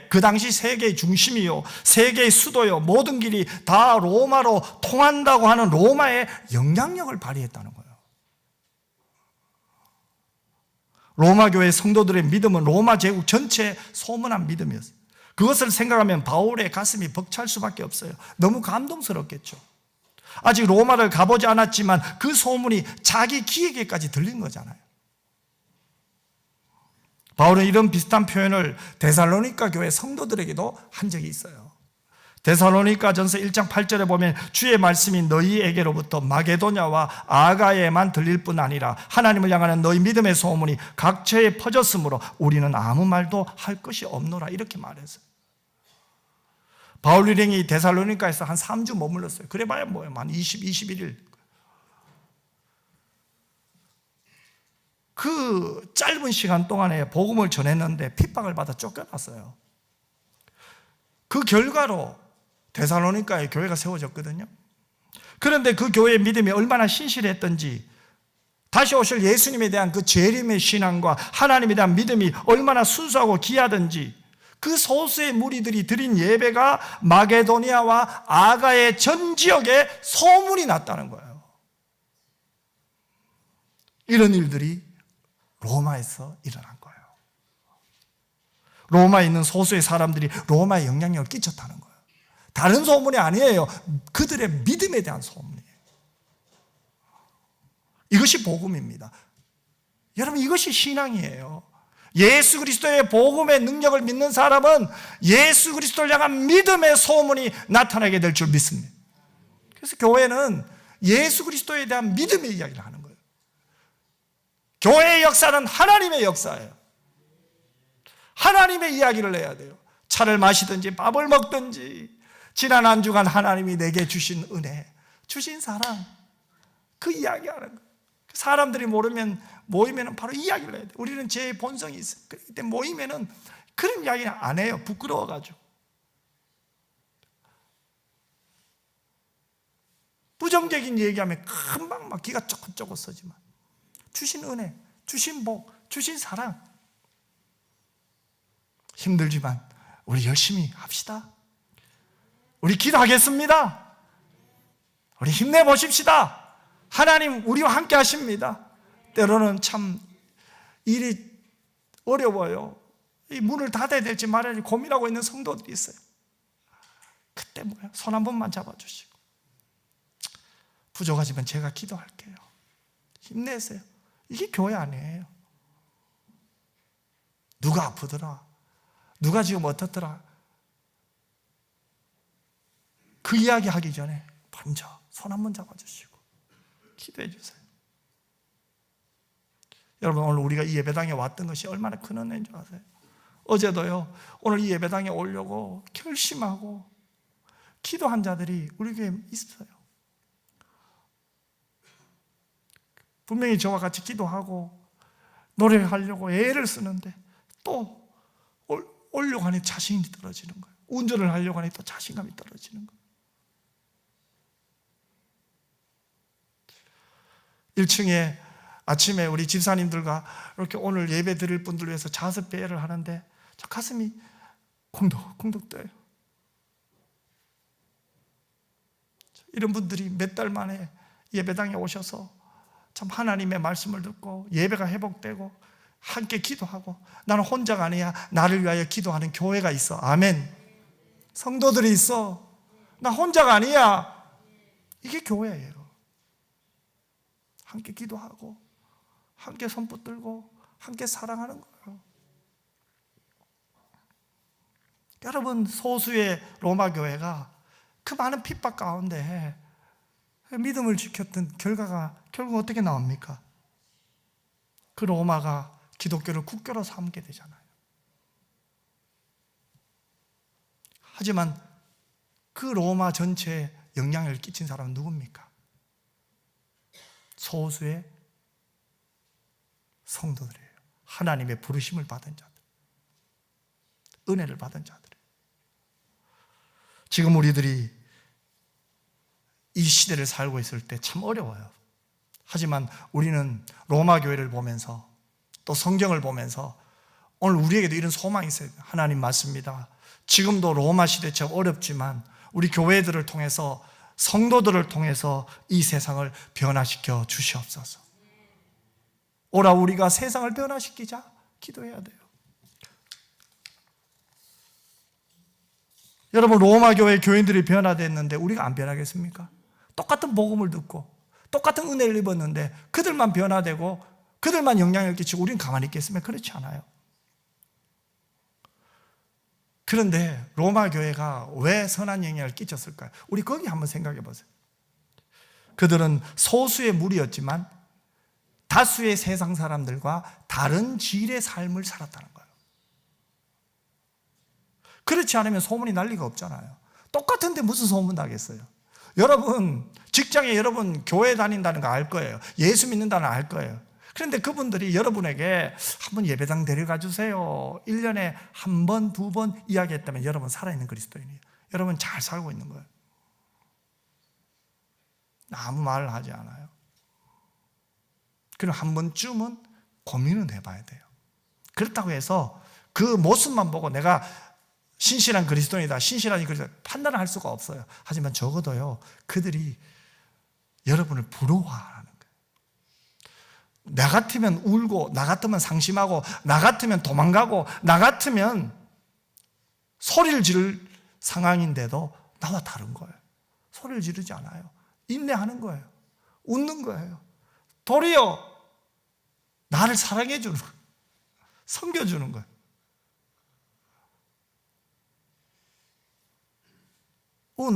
그 당시 세계의 중심이요, 세계의 수도요, 모든 길이 다 로마로 통한다고 하는 로마의 영향력을 발휘했다는 거예요. 로마 교회 성도들의 믿음은 로마 제국 전체에 소문난 믿음이었어요. 그것을 생각하면 바울의 가슴이 벅찰 수밖에 없어요. 너무 감동스럽겠죠. 아직 로마를 가보지 않았지만 그 소문이 자기 귀에게까지 들린 거잖아요. 바울은 이런 비슷한 표현을 데살로니가 교회 성도들에게도 한 적이 있어요. 데살로니가전서 1장 8절에 보면 주의 말씀이 너희에게로부터 마게도냐와 아가에만 들릴 뿐 아니라 하나님을 향하는 너희 믿음의 소문이 각처에 퍼졌으므로 우리는 아무 말도 할 것이 없노라 이렇게 말했어요. 바울 일행이 데살로니가에서 한 3주 머물렀어요. 그래봐야 뭐예요? 한 21일. 그 짧은 시간 동안에 복음을 전했는데 핍박을 받아 쫓겨났어요. 그 결과로 데살로니가에 교회가 세워졌거든요. 그런데 그 교회의 믿음이 얼마나 신실했던지, 다시 오실 예수님에 대한 그 재림의 신앙과 하나님에 대한 믿음이 얼마나 순수하고 귀하든지, 그 소수의 무리들이 드린 예배가 마게도니아와 아가의 전 지역에 소문이 났다는 거예요. 이런 일들이 로마에서 일어난 거예요. 로마에 있는 소수의 사람들이 로마에 영향력을 끼쳤다는 거예요. 다른 소문이 아니에요. 그들의 믿음에 대한 소문이에요. 이것이 복음입니다. 여러분 이것이 신앙이에요. 예수 그리스도의 복음의 능력을 믿는 사람은 예수 그리스도를 향한 믿음의 소문이 나타나게 될 줄 믿습니다. 그래서 교회는 예수 그리스도에 대한 믿음의 이야기를 하는 거예요. 교회의 역사는 하나님의 역사예요. 하나님의 이야기를 해야 돼요. 차를 마시든지 밥을 먹든지 지난 한 주간 하나님이 내게 주신 은혜, 주신 사랑, 그 이야기하는 거예요. 사람들이 모이면 바로 이야기를 해야 돼요. 우리는 제 본성이 있어요. 그때 모이면은 그런 이야기는 안 해요. 부끄러워가지고. 부정적인 얘기하면 금방 막 기가 쪼긋쪼긋 서지만 주신 은혜, 주신 복, 주신 사랑. 힘들지만 우리 열심히 합시다. 우리 기도하겠습니다. 우리 힘내보십시다. 하나님 우리와 함께 하십니다. 때로는 참 일이 어려워요. 이 문을 닫아야 될지 말아야 될지 고민하고 있는 성도들이 있어요. 그때 뭐야? 손 한 번만 잡아주시고, 부족하지만 제가 기도할게요. 힘내세요. 이게 교회 아니에요. 누가 아프더라, 누가 지금 어떻더라, 그 이야기 하기 전에 먼저 손 한 번 잡아주시고 기도해 주세요. 여러분 오늘 우리가 이 예배당에 왔던 것이 얼마나 큰 은혜인 줄 아세요? 어제도요, 오늘 이 예배당에 오려고 결심하고 기도한 자들이 우리 교회에 있어요. 분명히 저와 같이 기도하고 노래를 하려고 애를 쓰는데 또 오려고 하니 자신이 떨어지는 거예요. 운전을 하려고 하니 또 자신감이 떨어지는 거예요. 1층에 아침에 우리 집사님들과 이렇게 오늘 예배 드릴 분들 위해서 자습배를 하는데 저 가슴이 콩덕콩덕 떠요. 이런 분들이 몇 달 만에 예배당에 오셔서 참 하나님의 말씀을 듣고 예배가 회복되고 함께 기도하고, 나는 혼자가 아니야, 나를 위하여 기도하는 교회가 있어. 아멘. 성도들이 있어. 나 혼자가 아니야. 이게 교회예요. 함께 기도하고 함께 손 붙들고 함께 사랑하는 거예요. 여러분, 소수의 로마 교회가 그 많은 핍박 가운데 믿음을 지켰던 결과가 결국 어떻게 나옵니까? 그 로마가 기독교를 국교로 삼게 되잖아요. 하지만 그 로마 전체에 영향을 끼친 사람은 누굽니까? 소수의 성도들이에요. 하나님의 부르심을 받은 자들, 은혜를 받은 자들. 지금 우리들이 이 시대를 살고 있을 때 참 어려워요. 하지만 우리는 로마 교회를 보면서 또 성경을 보면서 오늘 우리에게도 이런 소망이 있어요. 하나님 맞습니다. 지금도 로마 시대처럼 어렵지만 우리 교회들을 통해서, 성도들을 통해서 이 세상을 변화시켜 주시옵소서. 오라 우리가 세상을 변화시키자. 기도해야 돼요. 여러분, 로마 교회 교인들이 변화됐는데 우리가 안 변하겠습니까? 똑같은 복음을 듣고 똑같은 은혜를 입었는데 그들만 변화되고 그들만 영향을 끼치고 우리는 가만히 있겠습니까? 그렇지 않아요. 그런데 로마 교회가 왜 선한 영향을 끼쳤을까요? 우리 거기 한번 생각해 보세요. 그들은 소수의 무리였지만 다수의 세상 사람들과 다른 질의 삶을 살았다는 거예요. 그렇지 않으면 소문이 날 리가 없잖아요. 똑같은데 무슨 소문 나겠어요? 여러분, 직장에 여러분 교회 다닌다는 거 알 거예요. 예수 믿는다는 거 알 거예요. 그런데 그분들이 여러분에게 한번 예배당 데려가 주세요. 1년에 한 번, 두 번 이야기했다면 여러분 살아있는 그리스도인이에요. 여러분 잘 살고 있는 거예요. 아무 말을 하지 않아요. 그럼 한 번쯤은 고민은 해봐야 돼요. 그렇다고 해서 그 모습만 보고 내가 신실한 그리스도인이다, 신실한 그리스도인 판단을 할 수가 없어요. 하지만 적어도요, 그들이 여러분을 부러워하는 거예요. 나 같으면 울고, 나 같으면 상심하고, 나 같으면 도망가고, 나 같으면 소리를 지를 상황인데도 나와 다른 거예요. 소리를 지르지 않아요. 인내하는 거예요. 웃는 거예요. 도리어 나를 사랑해 주는 거예요. 섬겨주는 거예요.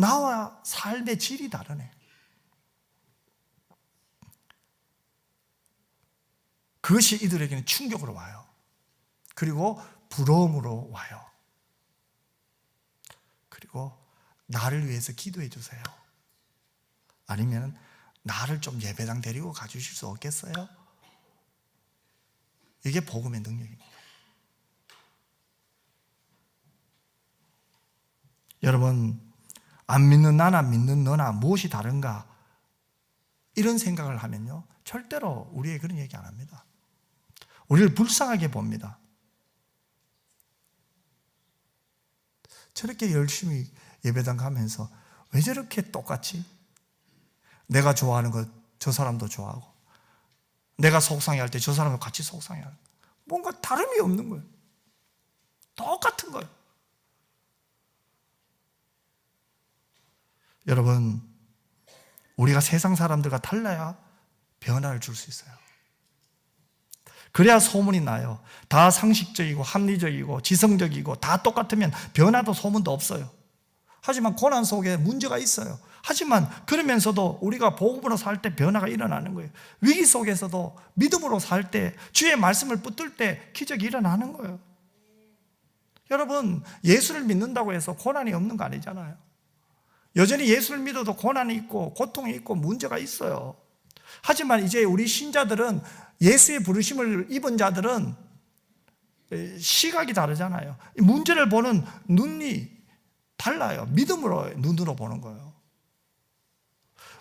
나와 삶의 질이 다르네. 그것이 이들에게는 충격으로 와요. 그리고 부러움으로 와요. 그리고 나를 위해서 기도해 주세요. 아니면 나를 좀 예배당 데리고 가주실 수 없겠어요? 이게 복음의 능력입니다. 여러분, 안 믿는 나나 믿는 너나 무엇이 다른가? 이런 생각을 하면요, 절대로 우리에게 그런 얘기 안 합니다. 우리를 불쌍하게 봅니다. 저렇게 열심히 예배당 가면서 왜 저렇게 똑같이? 내가 좋아하는 것 저 사람도 좋아하고, 내가 속상해할 때 저 사람도 같이 속상해하는 거예요. 뭔가 다름이 없는 거예요. 똑같은 거예요. 여러분, 우리가 세상 사람들과 달라야 변화를 줄 수 있어요. 그래야 소문이 나요. 다 상식적이고 합리적이고 지성적이고 다 똑같으면 변화도 소문도 없어요. 하지만 고난 속에 문제가 있어요. 하지만 그러면서도 우리가 복음으로 살 때 변화가 일어나는 거예요. 위기 속에서도 믿음으로 살 때, 주의 말씀을 붙들 때 기적이 일어나는 거예요. 여러분, 예수를 믿는다고 해서 고난이 없는 거 아니잖아요. 여전히 예수를 믿어도 고난이 있고 고통이 있고 문제가 있어요. 하지만 이제 우리 신자들은, 예수의 부르심을 입은 자들은 시각이 다르잖아요. 문제를 보는 눈이 달라요. 믿음으로, 눈으로 보는 거예요.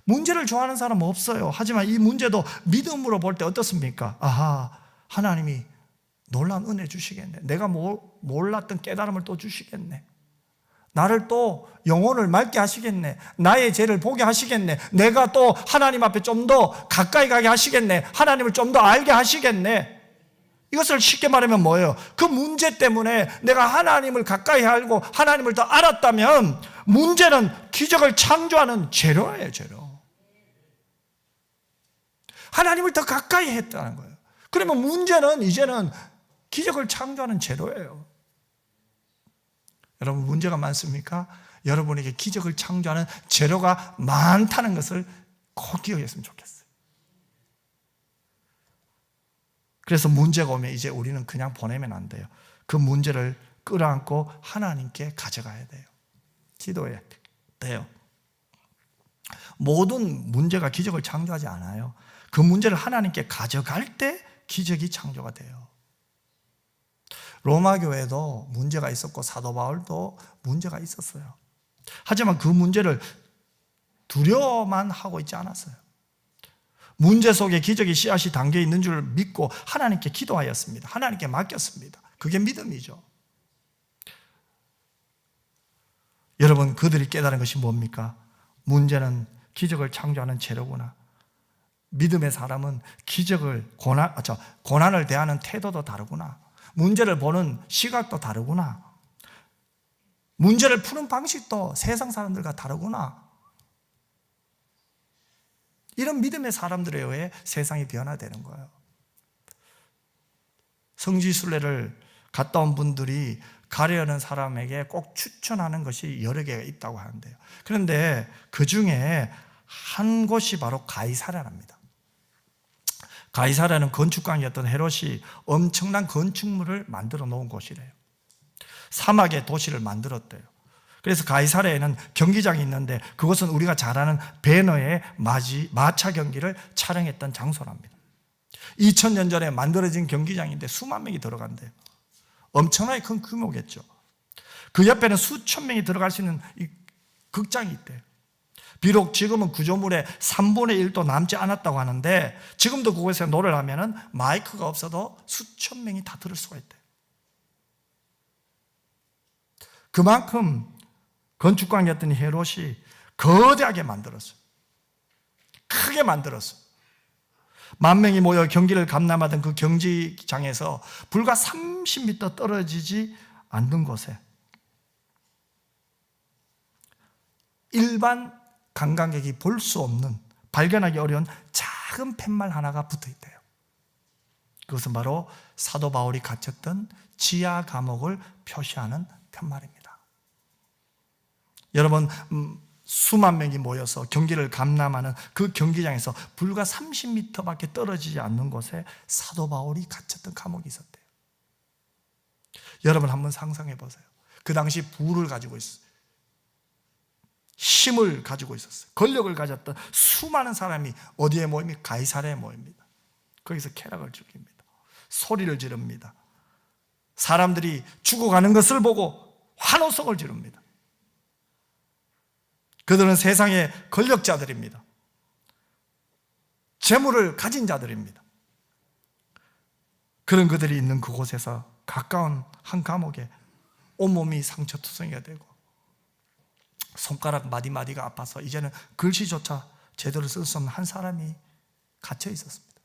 문제를 좋아하는 사람은 없어요. 하지만 이 문제도 믿음으로 볼 때 어떻습니까? 아하, 하나님이 놀라운 은혜 주시겠네. 내가 몰랐던 깨달음을 또 주시겠네. 나를 또 영혼을 맑게 하시겠네. 나의 죄를 보게 하시겠네. 내가 또 하나님 앞에 좀 더 가까이 가게 하시겠네. 하나님을 좀 더 알게 하시겠네. 이것을 쉽게 말하면 뭐예요? 그 문제 때문에 내가 하나님을 가까이 알고 하나님을 더 알았다면 문제는 기적을 창조하는 재료예요, 재료. 하나님을 더 가까이 했다는 거예요. 그러면 문제는 이제는 기적을 창조하는 제도예요. 여러분, 문제가 많습니까? 여러분에게 기적을 창조하는 재료가 많다는 것을 꼭 기억했으면 좋겠어요. 그래서 문제가 오면 이제 우리는 그냥 보내면 안 돼요. 그 문제를 끌어안고 하나님께 가져가야 돼요. 기도해야 돼요. 모든 문제가 기적을 창조하지 않아요. 그 문제를 하나님께 가져갈 때 기적이 창조가 돼요. 로마 교회도 문제가 있었고 사도 바울도 문제가 있었어요. 하지만 그 문제를 두려워만 하고 있지 않았어요. 문제 속에 기적의 씨앗이 담겨 있는 줄 믿고 하나님께 기도하였습니다. 하나님께 맡겼습니다. 그게 믿음이죠. 여러분, 그들이 깨달은 것이 뭡니까? 문제는 기적을 창조하는 재료구나. 믿음의 사람은 기적을 고난을 대하는 태도도 다르구나. 문제를 보는 시각도 다르구나. 문제를 푸는 방식도 세상 사람들과 다르구나. 이런 믿음의 사람들에 의해 세상이 변화되는 거예요. 성지순례를 갔다 온 분들이 가려는 사람에게 꼭 추천하는 것이 여러 개가 있다고 하는데요. 그런데 그 중에 한 곳이 바로 가이사랴랍니다. 가이사랴는 건축광이었던 헤롯이 엄청난 건축물을 만들어 놓은 곳이래요. 사막에 도시를 만들었대요. 그래서 가이사랴에는 경기장이 있는데 그것은 우리가 잘 아는 베너의 마차 경기를 촬영했던 장소랍니다. 2000년 전에 만들어진 경기장인데 수만 명이 들어간대요. 엄청나게 큰 규모겠죠. 그 옆에는 수천 명이 들어갈 수 있는 이 극장이 있대요. 비록 지금은 구조물의 3분의 1도 남지 않았다고 하는데 지금도 그곳에 노래를 하면은 마이크가 없어도 수천 명이 다 들을 수가 있대요. 그만큼 건축광이었던 헤롯이 거대하게 만들었어요. 크게 만들었어요. 10,000명이 모여 경기를 감람하던 그 경기장에서 불과 30m 떨어지지 않는 곳에 일반 관광객이 볼 수 없는, 발견하기 어려운 작은 팻말 하나가 붙어 있대요. 그것은 바로 사도 바울이 갇혔던 지하 감옥을 표시하는 팻말입니다. 여러분, 수만 명이 모여서 경기를 감람하는 그 경기장에서 불과 30m밖에 떨어지지 않는 곳에 사도 바울이 갇혔던 감옥이 있었대요. 여러분 한번 상상해 보세요. 그 당시 부를 가지고 있어요. 힘을 가지고 있었어요. 권력을 가졌던 수많은 사람이 어디에 모입니까? 가이사랴에 모입니다. 거기서 쾌락을 즐깁니다. 소리를 지릅니다. 사람들이 죽어가는 것을 보고 환호성을 지릅니다. 그들은 세상의 권력자들입니다. 재물을 가진 자들입니다. 그런 그들이 있는 그곳에서 가까운 한 감옥에 온몸이 상처투성이가 되고 손가락 마디마디가 아파서 이제는 글씨조차 제대로 쓸 수 없는 한 사람이 갇혀 있었습니다.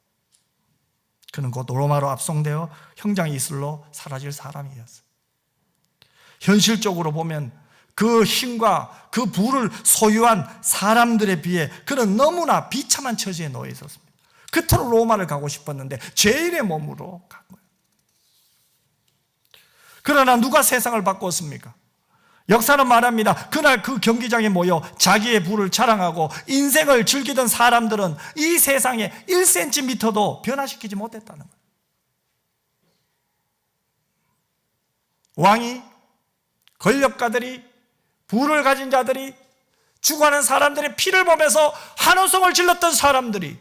그는 곧 로마로 압송되어 형장 이슬로 사라질 사람이었어요. 현실적으로 보면 그 힘과 그 부를 소유한 사람들에 비해 그는 너무나 비참한 처지에 놓여 있었습니다. 그토록 로마를 가고 싶었는데 죄인의 몸으로 간 거예요. 그러나 누가 세상을 바꾸었습니까? 역사는 말합니다. 그날 그 경기장에 모여 자기의 부를 자랑하고 인생을 즐기던 사람들은 이 세상에 1cm도 변화시키지 못했다는 거예요. 왕이, 권력가들이, 부를 가진 자들이, 죽어가는 사람들의 피를 보면서 환호성을 질렀던 사람들이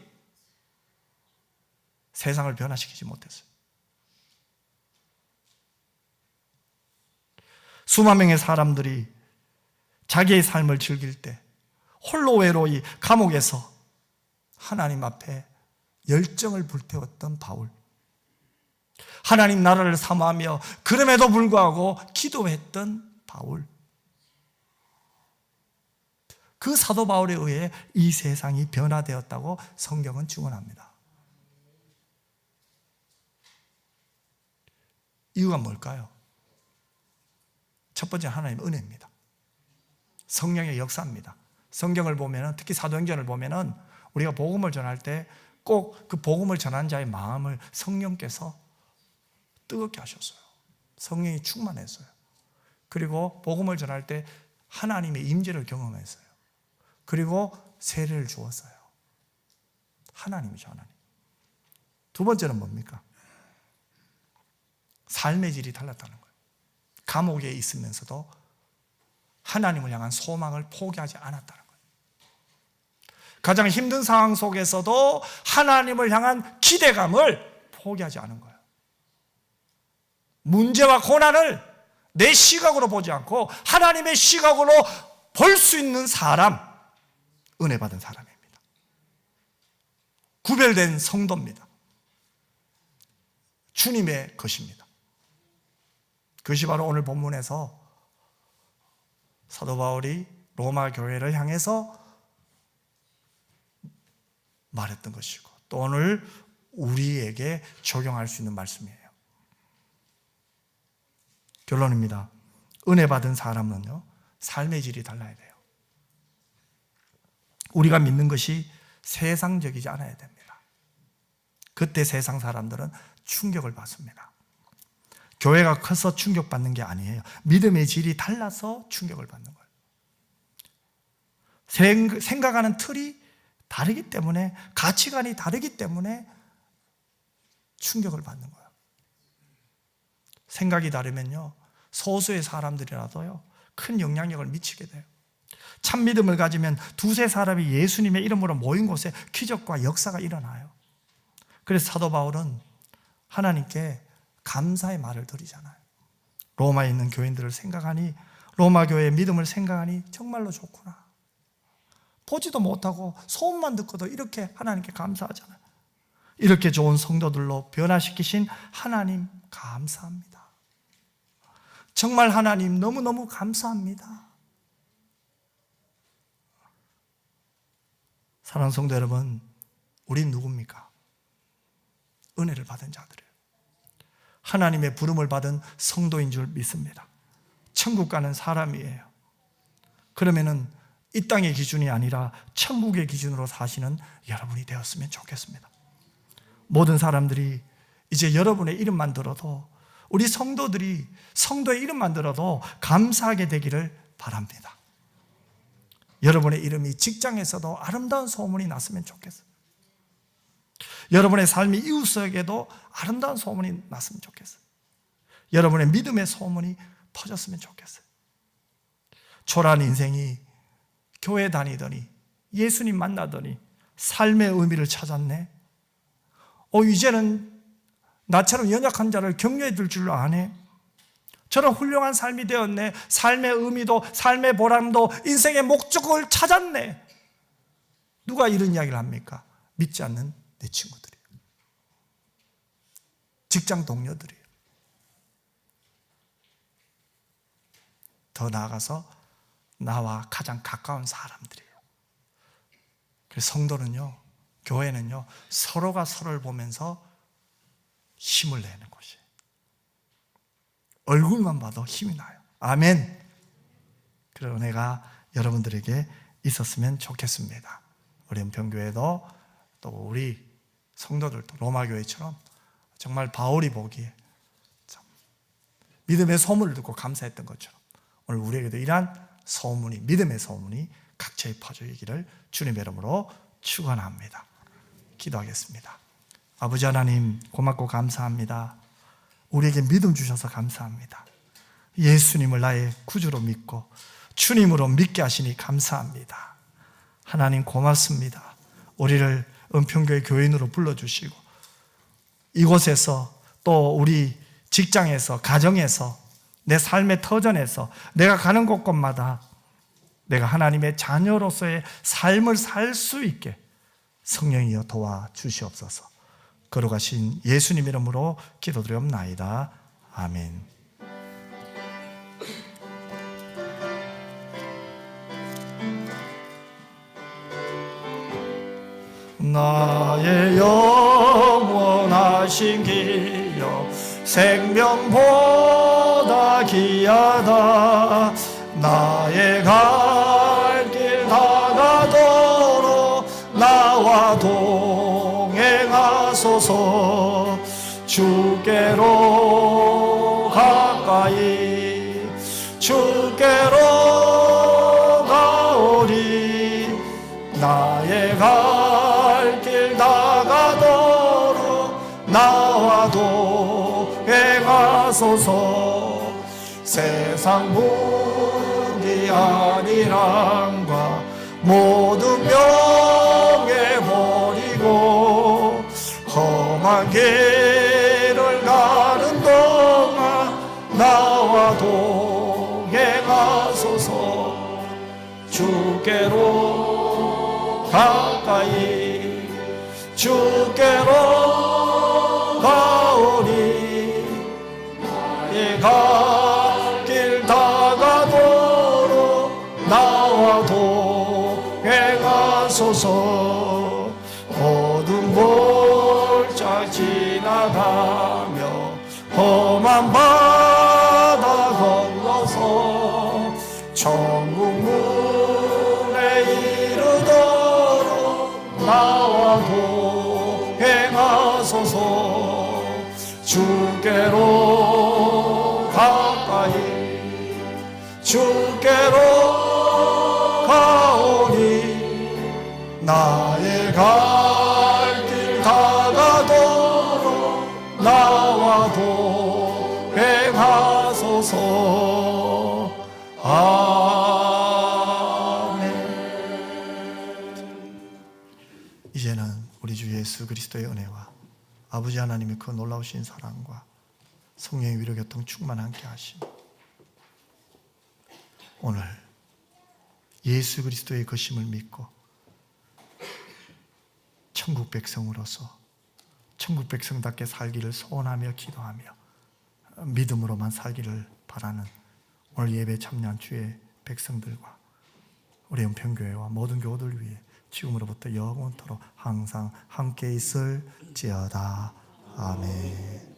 세상을 변화시키지 못했어요. 수만 명의 사람들이 자기의 삶을 즐길 때 홀로 외로이 감옥에서 하나님 앞에 열정을 불태웠던 바울, 하나님 나라를 사모하며 그럼에도 불구하고 기도했던 바울, 그 사도 바울에 의해 이 세상이 변화되었다고 성경은 증언합니다. 이유가 뭘까요? 첫 번째 하나님의 은혜입니다. 성령의 역사입니다. 성경을 보면, 특히 사도행전을 보면 우리가 복음을 전할 때 꼭 그 복음을 전하는 자의 마음을 성령께서 뜨겁게 하셨어요. 성령이 충만했어요. 그리고 복음을 전할 때 하나님의 임재를 경험했어요. 그리고 세례를 주었어요. 하나님이죠, 하나님. 두 번째는 뭡니까? 삶의 질이 달랐다는 거예요. 감옥에 있으면서도 하나님을 향한 소망을 포기하지 않았다는 거예요. 가장 힘든 상황 속에서도 하나님을 향한 기대감을 포기하지 않은 거예요. 문제와 고난을 내 시각으로 보지 않고 하나님의 시각으로 볼 수 있는 사람, 은혜 받은 사람입니다. 구별된 성도입니다. 주님의 것입니다. 그것이 바로 오늘 본문에서 사도 바울이 로마 교회를 향해서 말했던 것이고, 또 오늘 우리에게 적용할 수 있는 말씀이에요. 결론입니다. 은혜 받은 사람은요, 삶의 질이 달라야 돼요. 우리가 믿는 것이 세상적이지 않아야 됩니다. 그때 세상 사람들은 충격을 받습니다. 교회가 커서 충격받는 게 아니에요. 믿음의 질이 달라서 충격을 받는 거예요. 생각하는 틀이 다르기 때문에, 가치관이 다르기 때문에 충격을 받는 거예요. 생각이 다르면요, 소수의 사람들이라도요, 큰 영향력을 미치게 돼요. 참 믿음을 가지면 두세 사람이 예수님의 이름으로 모인 곳에 기적과 역사가 일어나요. 그래서 사도 바울은 하나님께 감사의 말을 드리잖아요. 로마에 있는 교인들을 생각하니, 로마 교회의 믿음을 생각하니 정말로 좋구나. 보지도 못하고 소문만 듣고도 이렇게 하나님께 감사하잖아요. 이렇게 좋은 성도들로 변화시키신 하나님 감사합니다. 정말 하나님 너무너무 감사합니다. 사랑하는 성도 여러분, 우린 누굽니까? 은혜를 받은 자들이에요. 하나님의 부름을 받은 성도인 줄 믿습니다. 천국 가는 사람이에요. 그러면은 이 땅의 기준이 아니라 천국의 기준으로 사시는 여러분이 되었으면 좋겠습니다. 모든 사람들이 이제 여러분의 이름만 들어도, 우리 성도들이 성도의 이름만 들어도 감사하게 되기를 바랍니다. 여러분의 이름이 직장에서도 아름다운 소문이 났으면 좋겠어요. 여러분의 삶이 이웃에게도 아름다운 소문이 났으면 좋겠어요. 여러분의 믿음의 소문이 퍼졌으면 좋겠어요. 초라한 인생이 교회 다니더니, 예수님 만나더니 삶의 의미를 찾았네. 이제는 나처럼 연약한 자를 격려해 줄 줄로 아네. 저런 훌륭한 삶이 되었네. 삶의 의미도, 삶의 보람도, 인생의 목적을 찾았네. 누가 이런 이야기를 합니까? 믿지 않는 내 친구들이에요. 직장 동료들이에요. 더 나아가서 나와 가장 가까운 사람들이에요. 그래서 성도는요, 교회는요, 서로가 서로를 보면서 힘을 내는 곳이에요. 얼굴만 봐도 힘이 나요. 아멘. 그런 은혜가 여러분들에게 있었으면 좋겠습니다. 우리 은평교회도 또 우리 성도들도 로마교회처럼 정말 바울이 보기에 참 믿음의 소문을 듣고 감사했던 것처럼 오늘 우리에게도 이러한 소문이, 믿음의 소문이 각처에 퍼지기를 주님의 이름으로 축원합니다. 기도하겠습니다. 아버지 하나님, 고맙고 감사합니다. 우리에게 믿음 주셔서 감사합니다. 예수님을 나의 구주로 믿고 주님으로 믿게 하시니 감사합니다. 하나님 고맙습니다. 우리를 은평교회 교인으로 불러주시고 이곳에서 또 우리 직장에서, 가정에서, 내 삶의 터전에서 내가 가는 곳곳마다 내가 하나님의 자녀로서의 삶을 살 수 있게 성령이여 도와주시옵소서. 거룩하신 예수님 이름으로 기도드리옵나이다. 아멘. 나의 영원하신 기여 생명보다 귀하다. 나의 갈 길 다가도록 나와 동행하소서. 하소서. 주께로 가까이 주께로 가오리. 나의 갈 길 다가도록 나와도 행하소서. 세상 분이 아니란과 모든 명예버리고 험한 길을 가는 동안 나와도 행하소서. 주께로 가까이 주께로 가오리. 나의 갈 길 다가도록 나와도 행하소서. 어둠 골짜 지나가며 험한 바다 건너서 천국 문에 이르도록 나와도 행하소서. 주께로 가까이 주께로 가오리. 나의 갈 길 다가도록 나와도 행하소서. 아멘. 이제는 우리 주 예수 그리스도의 은혜와 아버지 하나님의 그 놀라우신 사랑과 성령의 위로 교통 충만 함께 하시니 오늘 예수 그리스도의 거심을 믿고 천국 백성으로서 천국 백성답게 살기를 소원하며 기도하며 믿음으로만 살기를 바라는 오늘 예배 참여한 주의 백성들과 우리 은평교회와 모든 교우들 위해 지금으로부터 영원토록 항상 함께 있을지어다. 아멘.